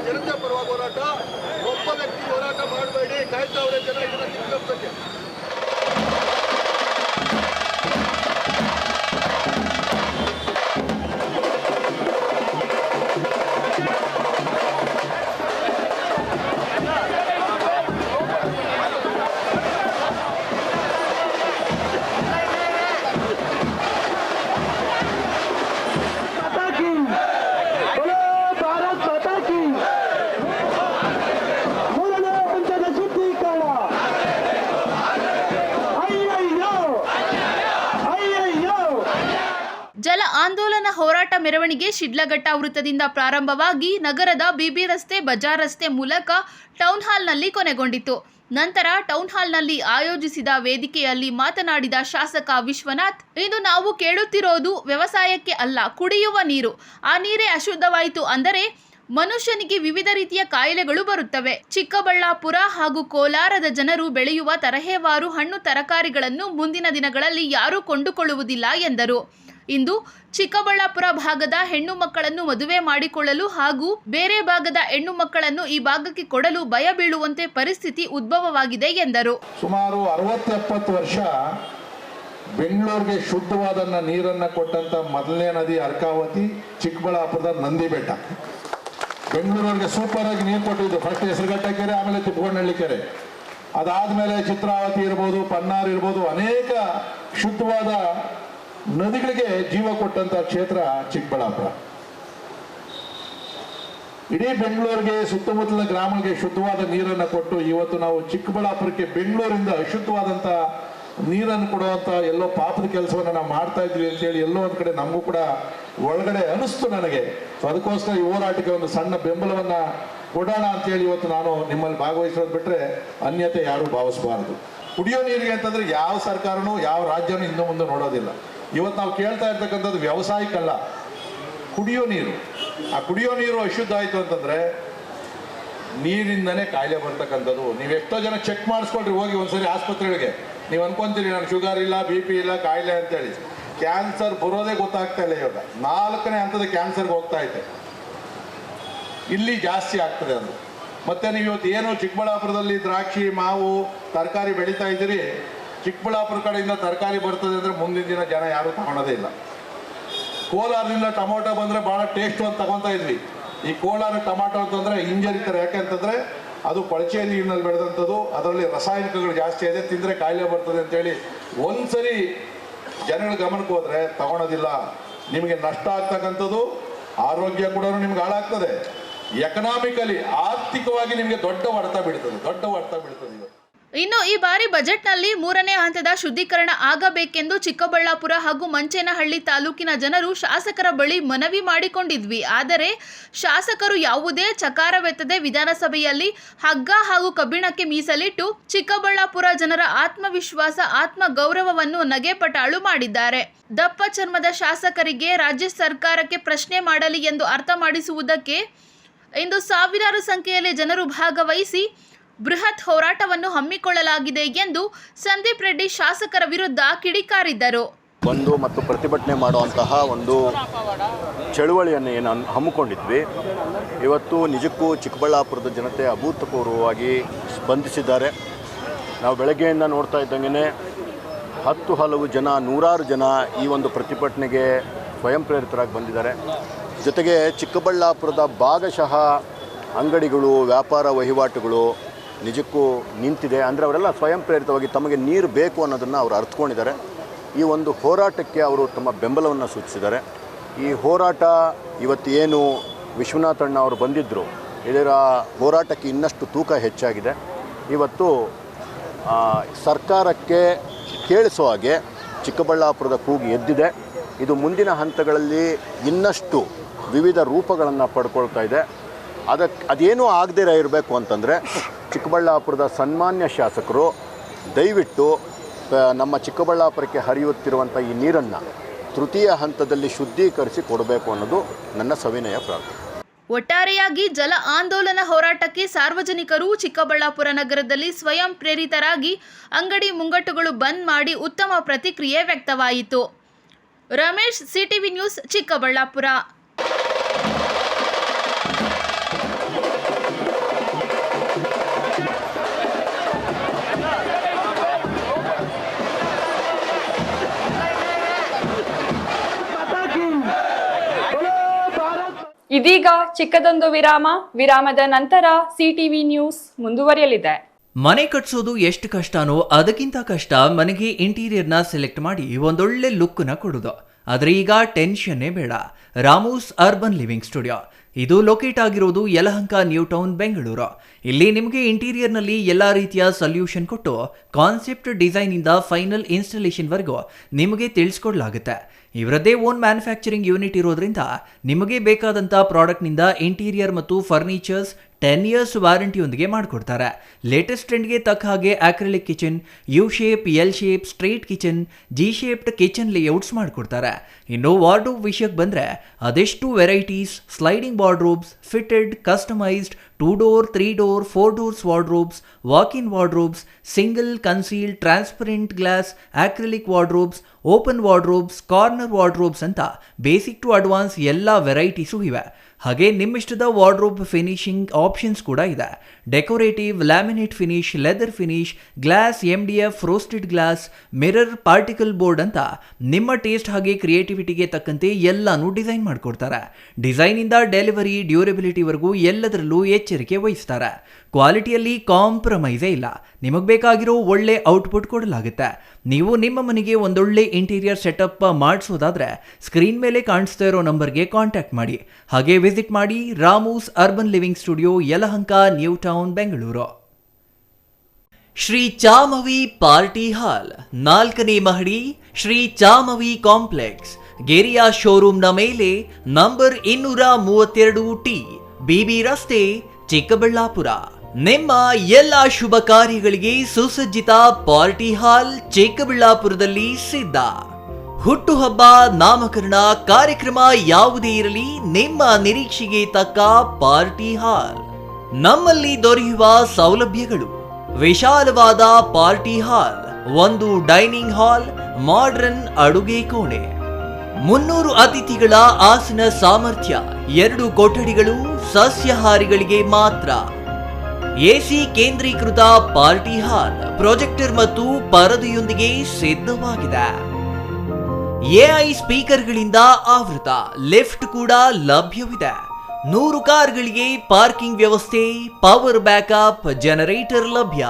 ಜನತೆ ಪರವಾಗಿ ಹೋರಾಟ, ಒಬ್ಬ ವ್ಯಕ್ತಿ ಹೋರಾಟ ಮಾಡಬೇಡಿ, ಕಾಯ್ತಾವ್ರೆ ಜನ ಇದನ್ನ ತಿಳ್ಕೊಳ್ಳೋದಕ್ಕೆ. ಜಲ ಆಂದೋಲನ ಹೋರಾಟ ಮೆರವಣಿಗೆ ಶಿಡ್ಲಘಟ್ಟ ವೃತ್ತದಿಂದ ಪ್ರಾರಂಭವಾಗಿ ನಗರದ ಬಿಬಿ ರಸ್ತೆ, ಬಜಾರ್ ರಸ್ತೆ ಮೂಲಕ ಟೌನ್ ಹಾಲ್ನಲ್ಲಿ ಕೊನೆಗೊಂಡಿತು. ನಂತರ ಟೌನ್ ಹಾಲ್ನಲ್ಲಿ ಆಯೋಜಿಸಿದ ವೇದಿಕೆಯಲ್ಲಿ ಮಾತನಾಡಿದ ಶಾಸಕ ವಿಶ್ವನಾಥ್, ಇಂದು ನಾವು ಕೇಳುತ್ತಿರೋದು ವ್ಯವಸಾಯಕ್ಕೆ ಅಲ್ಲ, ಕುಡಿಯುವ ನೀರು. ಆ ನೀರೇ ಅಶುದ್ಧವಾಯಿತು ಅಂದರೆ ಮನುಷ್ಯನಿಗೆ ವಿವಿಧ ರೀತಿಯ ಕಾಯಿಲೆಗಳು ಬರುತ್ತವೆ. ಚಿಕ್ಕಬಳ್ಳಾಪುರ ಹಾಗೂ ಕೋಲಾರದ ಜನರು ಬೆಳೆಯುವ ತರಹೇವಾರು ಹಣ್ಣು ತರಕಾರಿಗಳನ್ನು ಮುಂದಿನ ದಿನಗಳಲ್ಲಿ ಯಾರೂ ಕೊಂಡುಕೊಳ್ಳುವುದಿಲ್ಲ ಎಂದರು. ಇಂದು ಚಿಕ್ಕಬಳ್ಳಾಪುರ ಭಾಗದ ಹೆಣ್ಣು ಮಕ್ಕಳನ್ನು ಮದುವೆ ಮಾಡಿಕೊಳ್ಳಲು ಹಾಗೂ ಬೇರೆ ಭಾಗದ ಹೆಣ್ಣು ಮಕ್ಕಳನ್ನು ಈ ಭಾಗಕ್ಕೆ ಕೊಡಲು ಭಯ ಬೀಳುವಂತೆ ಪರಿಸ್ಥಿತಿ ಉದ್ಭವವಾಗಿದೆ ಎಂದರು. ಸುಮಾರು 60-70 ವರ್ಷ ಬೆಂಗಳೂರಿಗೆ ಶುದ್ಧವಾದ ನೀರನ್ನು ಕೊಟ್ಟಂತ ಮೊದಲನೇ ನದಿ ಅರ್ಕಾವತಿ, ಚಿಕ್ಕಬಳ್ಳಾಪುರದ ನಂದಿ ಬೆಟ್ಟ. ಬೆಂಗಳೂರಿಗೆ ಸೂಪರ್ ಆಗಿ ನೀರು ಕೊಟ್ಟಿದ್ದು ಫಸ್ಟ್ ಹೆಸರುಘಟ್ಟ ಕೆರೆ, ಆಮೇಲೆ ತಿಪ್ಪಗೊಂಡಳ್ಳಿ ಕೆರೆ, ಅದಾದ್ಮೇಲೆ ಚಿತ್ರಾವತಿ ಇರ್ಬೋದು, ಪನ್ನಾರ್ ಇರ್ಬೋದು, ಅನೇಕ ಶುದ್ಧವಾದ ನದಿಗಳಿಗೆ ಜೀವ ಕೊಟ್ಟಂತ ಕ್ಷೇತ್ರ ಚಿಕ್ಕಬಳ್ಳಾಪುರ. ಇಡೀ ಬೆಂಗಳೂರಿಗೆ ಸುತ್ತಮುತ್ತಲ ಗ್ರಾಮಗಳಿಗೆ ಶುದ್ಧವಾದ ನೀರನ್ನು ಕೊಟ್ಟು ಇವತ್ತು ನಾವು ಚಿಕ್ಕಬಳ್ಳಾಪುರಕ್ಕೆ ಬೆಂಗಳೂರಿಂದ ಅಶುದ್ಧವಾದಂತ ನೀರನ್ನು ಕೊಡುವಂತ ಎಲ್ಲೋ ಪಾಪದ ಕೆಲಸವನ್ನು ನಾವು ಮಾಡ್ತಾ ಇದ್ವಿ ಅಂತೇಳಿ ಎಲ್ಲೋ ಒಂದ್ ಕಡೆ ನಮಗೂ ಕೂಡ ಒಳಗಡೆ ಅನಿಸ್ತು ನನಗೆ. ಅದಕ್ಕೋಸ್ಕರ ಈ ಹೋರಾಟಕ್ಕೆ ಒಂದು ಸಣ್ಣ ಬೆಂಬಲವನ್ನ ಕೊಡೋಣ ಅಂತೇಳಿ ಇವತ್ತು ನಾನು ನಿಮ್ಮಲ್ಲಿ ಭಾಗವಹಿಸೋದು ಬಿಟ್ರೆ ಅನ್ಯತೆ ಯಾರು ಭಾವಿಸಬಾರದು. ಕುಡಿಯೋ ನೀರಿಗೆ ಅಂತಂದ್ರೆ ಯಾವ ಸರ್ಕಾರನೂ ಯಾವ ರಾಜ್ಯನೂ ಇನ್ನು ಮುಂದೆ ನೋಡೋದಿಲ್ಲ. ಇವತ್ತು ನಾವು ಕೇಳ್ತಾ ಇರ್ತಕ್ಕಂಥದ್ದು ವ್ಯವಸಾಯಕ್ಕಲ್ಲ, ಕುಡಿಯೋ ನೀರು. ಆ ಕುಡಿಯೋ ನೀರು ಅಶುದ್ಧ ಆಯಿತು ಅಂತಂದ್ರೆ ನೀರಿಂದನೇ ಕಾಯಿಲೆ ಬರ್ತಕ್ಕಂಥದ್ದು. ನೀವು ಎಷ್ಟೋ ಜನ ಚೆಕ್ ಮಾಡಿಸ್ಕೊಳ್ರಿ, ಹೋಗಿ ಒಂದ್ಸರಿ ಆಸ್ಪತ್ರೆಗಳಿಗೆ. ನೀವು ಅನ್ಕೊಂತೀರಿ ನಾನು ಶುಗರ್ ಇಲ್ಲ, BP ಇಲ್ಲ, ಕಾಯಿಲೆ ಅಂತೇಳಿ. ಕ್ಯಾನ್ಸರ್ ಬರೋದೇ ಗೊತ್ತಾಗ್ತಾ ಇಲ್ಲ. ಇವಾಗ 4ನೇ ಹಂತದ ಕ್ಯಾನ್ಸರ್ಗೆ ಹೋಗ್ತಾ ಐತೆ. ಇಲ್ಲಿ ಜಾಸ್ತಿ ಆಗ್ತದೆ ಅದು. ಮತ್ತೆ ನೀವು ಇವತ್ತು ಏನು ಚಿಕ್ಕಬಳ್ಳಾಪುರದಲ್ಲಿ ದ್ರಾಕ್ಷಿ, ಮಾವು, ತರಕಾರಿ ಬೆಳೀತಾ ಇದ್ದೀರಿ, ಚಿಕ್ಕಬಳ್ಳಾಪುರ ಕಡೆಯಿಂದ ತರಕಾರಿ ಬರ್ತದೆ ಅಂದರೆ ಮುಂದಿನ ದಿನ ಜನ ಯಾರೂ ತಗೊಳೋದೇ ಇಲ್ಲ. ಕೋಲಾರದಿಂದ ಟೊಮೊಟೊ ಬಂದರೆ ಭಾಳ ಟೇಸ್ಟು ಅಂತ ತಗೊತಾ ಇದ್ವಿ. ಈ ಕೋಲಾರ ಟೊಮಾಟೊ ಅಂತಂದರೆ ಹಿಂಜರಿತಾರೆ. ಯಾಕೆಂತಂದರೆ ಅದು ಕೊಳಚೆ ನೀರಿನಲ್ಲಿ ಬೆಳೆದಂಥದ್ದು, ಅದರಲ್ಲಿ ರಾಸಾಯನಿಕಗಳು ಜಾಸ್ತಿ ಇದೆ, ತಿಂದರೆ ಕಾಯಿಲೆ ಬರ್ತದೆ ಅಂತೇಳಿ ಒಂದ್ಸರಿ ಜನಗಳ ಗಮನಕ್ಕೆ ಹೋದರೆ ತಗೊಳೋದಿಲ್ಲ. ನಿಮಗೆ ನಷ್ಟ ಆಗ್ತಕ್ಕಂಥದ್ದು, ಆರೋಗ್ಯ ಕೂಡ ನಿಮ್ಗೆ ಹಾಳಾಗ್ತದೆ, ಎಕನಾಮಿಕಲಿ ಆರ್ಥಿಕವಾಗಿ ನಿಮಗೆ ದೊಡ್ಡ ಹೊಡೆತ ಬೀಳ್ತದೆ. ಇನ್ನು ಈ ಬಾರಿ ಬಜೆಟ್ನಲ್ಲಿ 3ನೇ ಹಂತದ ಶುದ್ಧೀಕರಣ ಆಗಬೇಕೆಂದು ಚಿಕ್ಕಬಳ್ಳಾಪುರ ಹಾಗೂ ಮಂಚೇನಹಳ್ಳಿ ತಾಲೂಕಿನ ಜನರು ಶಾಸಕರ ಬಳಿ ಮನವಿ ಮಾಡಿಕೊಂಡಿದ್ವಿ. ಆದರೆ ಶಾಸಕರು ಯಾವುದೇ ಚಕಾರವೆತ್ತದೆ ವಿಧಾನಸಭೆಯಲ್ಲಿ ಹಗ್ಗ ಹಾಗೂ ಕಬ್ಬಿಣಕ್ಕೆ ಮೀಸಲಿಟ್ಟು ಚಿಕ್ಕಬಳ್ಳಾಪುರ ಜನರ ಆತ್ಮವಿಶ್ವಾಸ, ಆತ್ಮ ಗೌರವವನ್ನು ನಗೆಪಟಾಳು ಮಾಡಿದ್ದಾರೆ. ದಪ್ಪ ಚರ್ಮದ ಶಾಸಕರಿಗೆ ರಾಜ್ಯ ಸರ್ಕಾರಕ್ಕೆ ಪ್ರಶ್ನೆ ಮಾಡಲಿ ಎಂದು ಅರ್ಥ ಮಾಡಿಸುವುದಕ್ಕೆ ಇಂದು ಸಾವಿರಾರು ಸಂಖ್ಯೆಯಲ್ಲಿ ಜನರು ಭಾಗವಹಿಸಿ ಬೃಹತ್ ಹೋರಾಟವನ್ನು ಹಮ್ಮಿಕೊಳ್ಳಲಾಗಿದೆ ಎಂದು ಸಂದೀಪ್ ರೆಡ್ಡಿ ಶಾಸಕರ ವಿರುದ್ಧ ಕಿಡಿಕಾರಿದ್ದರು. ಬಂದು ಮತ್ತು ಪ್ರತಿಭಟನೆ ಮಾಡುವಂತಹ ಒಂದು ಚಳುವಳಿಯನ್ನು ಏನು ಹಮ್ಮಿಕೊಂಡಿದ್ವಿ. ಇವತ್ತು ನಿಜಕ್ಕೂ ಚಿಕ್ಕಬಳ್ಳಾಪುರದ ಜನತೆ ಅಭೂತಪೂರ್ವವಾಗಿ ಸ್ಪಂದಿಸಿದ್ದಾರೆ. ನಾವು ಬೆಳಗ್ಗೆಯಿಂದ ನೋಡ್ತಾ ಇದ್ದಂಗೆ ಹಲವು ಜನ, ನೂರಾರು ಜನ ಈ ಒಂದು ಪ್ರತಿಭಟನೆಗೆ ಸ್ವಯಂ ಪ್ರೇರಿತರಾಗಿ ಬಂದಿದ್ದಾರೆ. ಜೊತೆಗೆ ಚಿಕ್ಕಬಳ್ಳಾಪುರದ ಭಾಗಶಃ ಅಂಗಡಿಗಳು, ವ್ಯಾಪಾರ ವಹಿವಾಟುಗಳು ನಿಜಕ್ಕೂ ನಿಂತಿದೆ. ಅಂದರೆ ಅವರೆಲ್ಲ ಸ್ವಯಂ ಪ್ರೇರಿತವಾಗಿ ತಮಗೆ ನೀರು ಬೇಕು ಅನ್ನೋದನ್ನು ಅವರು ಅರ್ಥಕೊಂಡಿದ್ದಾರೆ. ಈ ಒಂದು ಹೋರಾಟಕ್ಕೆ ಅವರು ತಮ್ಮ ಬೆಂಬಲವನ್ನು ಸೂಚಿಸಿದ್ದಾರೆ. ಈ ಹೋರಾಟ ಇವತ್ತು ಏನು ವಿಶ್ವನಾಥಣ್ಣ ಅವರು ಬಂದಿದ್ದರು, ಇದರ ಹೋರಾಟಕ್ಕೆ ಇನ್ನಷ್ಟು ತೂಕ ಹೆಚ್ಚಾಗಿದೆ. ಇವತ್ತು ಸರ್ಕಾರಕ್ಕೆ ಕೇಳಿಸೋ ಹಾಗೆ ಚಿಕ್ಕಬಳ್ಳಾಪುರದ ಕೂಗು ಎದ್ದಿದೆ. ಇದು ಮುಂದಿನ ಹಂತಗಳಲ್ಲಿ ಇನ್ನಷ್ಟು ವಿವಿಧ ರೂಪಗಳನ್ನು ಪಡ್ಕೊಳ್ತಾ ಇದೆ. ಅದೇನೂ ಆಗದೇ ಇರಬೇಕು ಅಂತಂದರೆ ಚಿಕ್ಕಬಳ್ಳಾಪುರದ ಸನ್ಮಾನ್ಯ ಶಾಸಕರು ದಯವಿಟ್ಟು ನಮ್ಮ ಚಿಕ್ಕಬಳ್ಳಾಪುರಕ್ಕೆ ಹರಿಯುತ್ತಿರುವಂಥ ಈ ನೀರನ್ನು ತೃತೀಯ ಹಂತದಲ್ಲಿ ಶುದ್ಧೀಕರಿಸಿ ಕೊಡಬೇಕು ಅನ್ನೋದು ನನ್ನ ಸವಿನಯ ಪ್ರಾರ್ಥನೆ. ಒಟ್ಟಾರೆಯಾಗಿ ಜಲ ಆಂದೋಲನ ಹೋರಾಟಕ್ಕೆ ಸಾರ್ವಜನಿಕರು ಚಿಕ್ಕಬಳ್ಳಾಪುರ ನಗರದಲ್ಲಿ ಸ್ವಯಂ ಪ್ರೇರಿತರಾಗಿ ಅಂಗಡಿ ಮುಂಗಟ್ಟುಗಳು ಬಂದ್ ಮಾಡಿ ಉತ್ತಮ ಪ್ರತಿಕ್ರಿಯೆ ವ್ಯಕ್ತವಾಯಿತು. Ramesh, CTV news, Chikkaballapur. ಇದೀಗ ಚಿಕ್ಕದೊಂದು ವಿರಾಮದ ನಂತರ ಸಿಟಿವಿ ನ್ಯೂಸ್ ಮುಂದುವರಿಯಲಿದೆ. ಮನೆ ಕಟ್ಸೋದು ಎಷ್ಟು ಕಷ್ಟನೋ ಅದಕ್ಕಿಂತ ಕಷ್ಟ ಮನೆಗೆ ಇಂಟೀರಿಯರ್ನ ಸೆಲೆಕ್ಟ್ ಮಾಡಿ ಒಂದೊಳ್ಳೆ ಲುಕ್ನ ಕೊಡೋದು. ಆದರೆ ಈಗ ಟೆನ್ಷನ್ನೇ ಬೇಡ. ರಾಮೂಸ್ ಅರ್ಬನ್ ಲಿವಿಂಗ್ ಸ್ಟುಡಿಯೋ ಇದು ಲೊಕೇಟ್ ಆಗಿರೋದು ಯಲಹಂಕ ನ್ಯೂ ಟೌನ್, ಬೆಂಗಳೂರು. ಇಲ್ಲಿ ನಿಮಗೆ ಇಂಟೀರಿಯರ್ನಲ್ಲಿ ಎಲ್ಲ ರೀತಿಯ ಸೊಲ್ಯೂಷನ್ ಕೊಟ್ಟು ಕಾನ್ಸೆಪ್ಟ್ ಡಿಸೈನಿಂದ ಫೈನಲ್ ಇನ್ಸ್ಟಾಲೇಷನ್ವರೆಗೂ ನಿಮಗೆ ತಿಳಿಸ್ಕೊಡ್ಲಾಗುತ್ತೆ. ಇವರದ್ದೇ ಓನ್ ಮ್ಯಾನುಫ್ಯಾಕ್ಚರಿಂಗ್ ಯೂನಿಟ್ ಇರೋದ್ರಿಂದ ನಿಮಗೆ ಬೇಕಾದಂಥ ಪ್ರಾಡಕ್ಟ್ನಿಂದ ಇಂಟೀರಿಯರ್ ಮತ್ತು ಫರ್ನಿಚರ್ಸ್ 10 years ವಾರಂಟಿಯೊಂದಿಗೆ ಮಾಡಿಕೊಡ್ತಾರೆ. ಲೇಟೆಸ್ಟ್ ಟ್ರೆಂಡ್ಗೆ ತಕ್ಕ ಹಾಗೆ acrylic kitchen, U shape, L shape, straight kitchen, G shaped kitchen layouts ಮಾಡಿಕೊಡ್ತಾರೆ. ಇನ್ನು ವಾರ್ಡ್ರೋಬ್ ವಿಷಯಕ್ಕೆ ಬಂದರೆ ಅದೆಷ್ಟು varieties, sliding wardrobes, fitted, customised, 2 door, 3 door, 4 doors wardrobes, walk-in wardrobes, single, conceal, transparent glass, acrylic wardrobes, open wardrobes, corner wardrobes ಅಂತ ಬೇಸಿಕ್ ಟು ಅಡ್ವಾನ್ಸ್ ಎಲ್ಲ ವೆರೈಟೀಸು ಇವೆ. ಹಾಗೆ ನಿಮ್ಮಿಷ್ಟದ ವಾರ್ಡ್ರೋಬ್ ಫಿನಿಶಿಂಗ್ ಆಪ್ಷನ್ಸ್ ಕೂಡ ಇದೆ. Decorative, laminate finish, leather finish, glass, MDF, roasted glass, mirror, particle board ಅಂತ ನಿಮ್ಮ ಟೇಸ್ಟ್ ಹಾಗೆ ಕ್ರಿಯೇಟಿವಿಟಿಗೆ ತಕ್ಕಂತೆ ಎಲ್ಲಾನು ಡಿಸೈನ್ ಮಾಡಿಕೊಡ್ತಾರೆ. ಡಿಸೈನಿಂದ ಡೆಲಿವರಿ, ಡ್ಯೂರಬಿಲಿಟಿವರೆಗೂ ಎಲ್ಲದರಲ್ಲೂ ಎಚ್ಚರಿಕೆ ವಹಿಸ್ತಾರೆ. ಕ್ವಾಲಿಟಿಯಲ್ಲಿ ಕಾಂಪ್ರಮೈಸೇ ಇಲ್ಲ. ನಿಮಗೆ ಬೇಕಾಗಿರೋ ಒಳ್ಳೆ ಔಟ್ಪುಟ್ ಕೊಡಲಾಗುತ್ತೆ. ನೀವು ನಿಮ್ಮ ಮನೆಗೆ ಒಂದೊಳ್ಳೆ ಇಂಟೀರಿಯರ್ ಸೆಟಪ್ ಮಾಡಿಸೋದಾದ್ರೆ ಸ್ಕ್ರೀನ್ ಮೇಲೆ ಕಾಣಿಸ್ತಾ ಇರೋ ನಂಬರ್ಗೆ ಕಾಂಟ್ಯಾಕ್ಟ್ ಮಾಡಿ. ಹಾಗೆ ವಿಸಿಟ್ ಮಾಡಿ Ramu's urban living studio, Yelahanka new town, Bengaluru. Shri Chamavi party hall, 4ನೇ ಮಹಡಿ, ಶ್ರೀ ಚಾಮವಿ ಕಾಂಪ್ಲೆಕ್ಸ್, ಗೆರಿಯಾ ಶೋರೂಮ್ನ ಮೇಲೆ, ನಂಬರ್ 232T, BB ರಸ್ತೆ, ಚಿಕ್ಕಬಳ್ಳಾಪುರ. ನಿಮ್ಮ ಎಲ್ಲ ಶುಭ ಕಾರ್ಯಗಳಿಗೆ ಸುಸಜ್ಜಿತ ಪಾರ್ಟಿ ಹಾಲ್ ಚಿಕ್ಕಬಳ್ಳಾಪುರದಲ್ಲಿ ಸಿದ್ಧ. ಹುಟ್ಟುಹಬ್ಬ, ನಾಮಕರಣ, ಕಾರ್ಯಕ್ರಮ ಯಾವುದೇ ಇರಲಿ, ನಿಮ್ಮ ನಿರೀಕ್ಷೆಗೆ ತಕ್ಕ ಪಾರ್ಟಿ ಹಾಲ್. ನಮ್ಮಲ್ಲಿ ದೊರೆಯುವ ಸೌಲಭ್ಯಗಳು: ವಿಶಾಲವಾದ party hall, 1 dining hall, modern ಅಡುಗೆ ಕೋಣೆ, 300 ಅತಿಥಿಗಳ ಆಸನ ಸಾಮರ್ಥ್ಯ, 2 ಕೊಠಡಿಗಳು ಸಸ್ಯಾಹಾರಿಗಳಿಗೆ ಮಾತ್ರ, AC ಕೇಂದ್ರೀಕೃತ ಪಾರ್ಟಿ ಹಾಲ್, ಪ್ರೊಜೆಕ್ಟರ್ ಮತ್ತು ಪರದೆಯೊಂದಿಗೆ ಸಿದ್ಧವಾಗಿದೆ. AI ಸ್ಪೀಕರ್ಗಳಿಂದ ಆವೃತ, ಲಿಫ್ಟ್ ಕೂಡ ಲಭ್ಯವಿದೆ. 100 ಕಾರ್ಗಳಿಗೆ ಪಾರ್ಕಿಂಗ್ ವ್ಯವಸ್ಥೆ, ಪವರ್ ಬ್ಯಾಕಪ್, ಜನರೇಟರ್ ಲಭ್ಯ.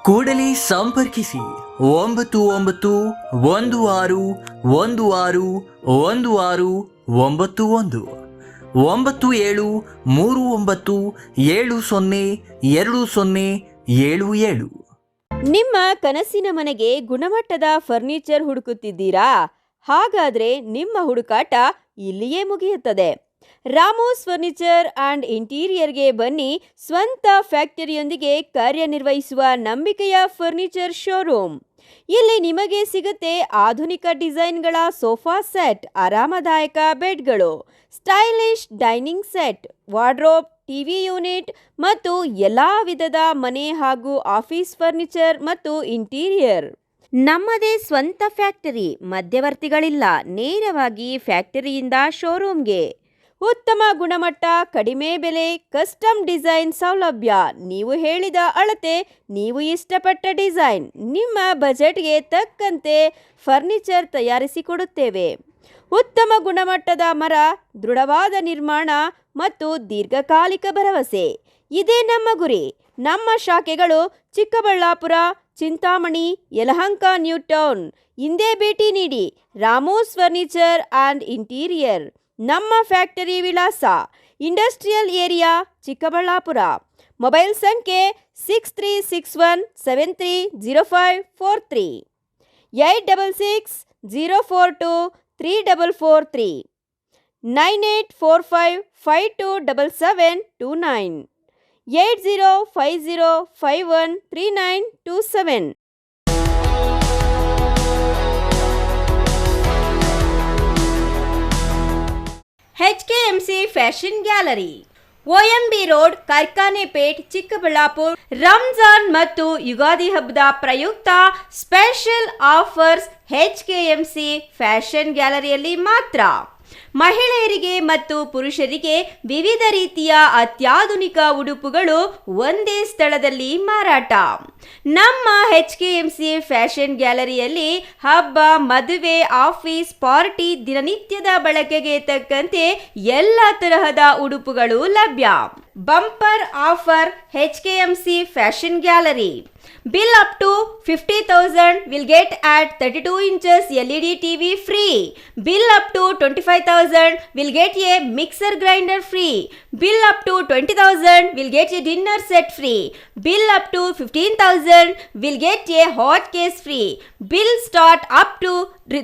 ಕೂಡಲೇ ಸಂಪರ್ಕಿಸಿ 9916161691 9739702077. ನಿಮ್ಮ ಕನಸಿನ ಮನೆಗೆ ಗುಣಮಟ್ಟದ ಫರ್ನಿಚರ್ ಹುಡುಕುತ್ತಿದ್ದೀರಾ? ಹಾಗಾದ್ರೆ ನಿಮ್ಮ ಹುಡುಕಾಟ ಇಲ್ಲಿಯೇ ಮುಗಿಯುತ್ತದೆ. ರಾಮೋಸ್ ಫರ್ನಿಚರ್ ಅಂಡ್ ಇಂಟೀರಿಯರ್ಗೆ ಬನ್ನಿ. ಸ್ವಂತ ಫ್ಯಾಕ್ಟರಿಯೊಂದಿಗೆ ಕಾರ್ಯನಿರ್ವಹಿಸುವ ನಂಬಿಕೆಯ ಫರ್ನಿಚರ್ ಶೋರೂಮ್. ಇಲ್ಲಿ ನಿಮಗೆ ಸಿಗುತ್ತೆ ಆಧುನಿಕ ಡಿಸೈನ್ಗಳ ಸೋಫಾ ಸೆಟ್, ಆರಾಮದಾಯಕ ಬೆಡ್ಗಳು, stylish dining set, wardrobe, TV unit ಮತ್ತು ಎಲ್ಲ ವಿಧದ ಮನೆ ಹಾಗೂ ಆಫೀಸ್ ಫರ್ನಿಚರ್ ಮತ್ತು ಇಂಟೀರಿಯರ್. ನಮ್ಮದೇ ಸ್ವಂತ ಫ್ಯಾಕ್ಟರಿ, ಮಧ್ಯವರ್ತಿಗಳಿಲ್ಲ, ನೇರವಾಗಿ ಫ್ಯಾಕ್ಟರಿಯಿಂದ ಶೋರೂಮ್ಗೆ. ಉತ್ತಮ ಗುಣಮಟ್ಟ, ಕಡಿಮೆ ಬೆಲೆ, ಕಸ್ಟಮ್ ಡಿಸೈನ್ ಸೌಲಭ್ಯ. ನೀವು ಹೇಳಿದ ಅಳತೆ, ನೀವು ಇಷ್ಟಪಟ್ಟ ಡಿಸೈನ್, ನಿಮ್ಮ ಬಜೆಟ್ಗೆ ತಕ್ಕಂತೆ ಫರ್ನಿಚರ್ ತಯಾರಿಸಿಕೊಡುತ್ತೇವೆ. ಉತ್ತಮ ಗುಣಮಟ್ಟದ ಮರ, ದೃಢವಾದ ನಿರ್ಮಾಣ ಮತ್ತು ದೀರ್ಘಕಾಲಿಕ ಭರವಸೆ, ಇದೇ ನಮ್ಮ ಗುರಿ. ನಮ್ಮ ಶಾಖೆಗಳು ಚಿಕ್ಕಬಳ್ಳಾಪುರ, ಚಿಂತಾಮಣಿ, ಯಲಹಂಕ, ನ್ಯೂ ಟೌನ್. ಹಿಂದೆ ಭೇಟಿ ನೀಡಿ. Ramos furniture and interior. ನಮ್ಮ ಫ್ಯಾಕ್ಟರಿ ವಿಳಾಸ ಇಂಡಸ್ಟ್ರಿಯಲ್ ಏರಿಯಾ, ಚಿಕ್ಕಬಳ್ಳಾಪುರ. ಮೊಬೈಲ್ ಸಂಖ್ಯೆ 6361730543, 8660423443, 9845527729, 8050513927. HKMC fashion gallery, OMB road, Karkhanepet, Chikkaballapur. Ramzan ಮತ್ತು ಯುಗಾದಿ ಹಬ್ಬದ ಪ್ರಯುಕ್ತ ಸ್ಪೆಷಲ್ ಆಫರ್ಸ್ HKMC ಫ್ಯಾಷನ್ ಗ್ಯಾಲರಿಯಲ್ಲಿ ಮಾತ್ರ. ಮಹಿಳೆಯರಿಗೆ ಮತ್ತು ಪುರುಷರಿಗೆ ವಿವಿಧ ರೀತಿಯ ಅತ್ಯಾಧುನಿಕ ಉಡುಪುಗಳು ಒಂದೇ ಸ್ಥಳದಲ್ಲಿ ಮಾರಾಟ. ನಮ್ಮ HKMC ಫ್ಯಾಷನ್ ಗ್ಯಾಲರಿಯಲ್ಲಿ ಹಬ್ಬ, ಮದುವೆ, ಆಫೀಸ್, ಪಾರ್ಟಿ, ದಿನನಿತ್ಯದ ಬಳಕೆಗೆ ತಕ್ಕಂತೆ ಎಲ್ಲ ತರಹದ ಉಡುಪುಗಳು ಲಭ್ಯ. Bumper offer HKMC fashion gallery. Bill up to 50,000 will get at 32 inches LED TV free. Bill up to 25,000 will get a mixer grinder free. Bill up to 20,000 will get a dinner set free. Bill up to 15,000 will get a hot case free. Bill start up to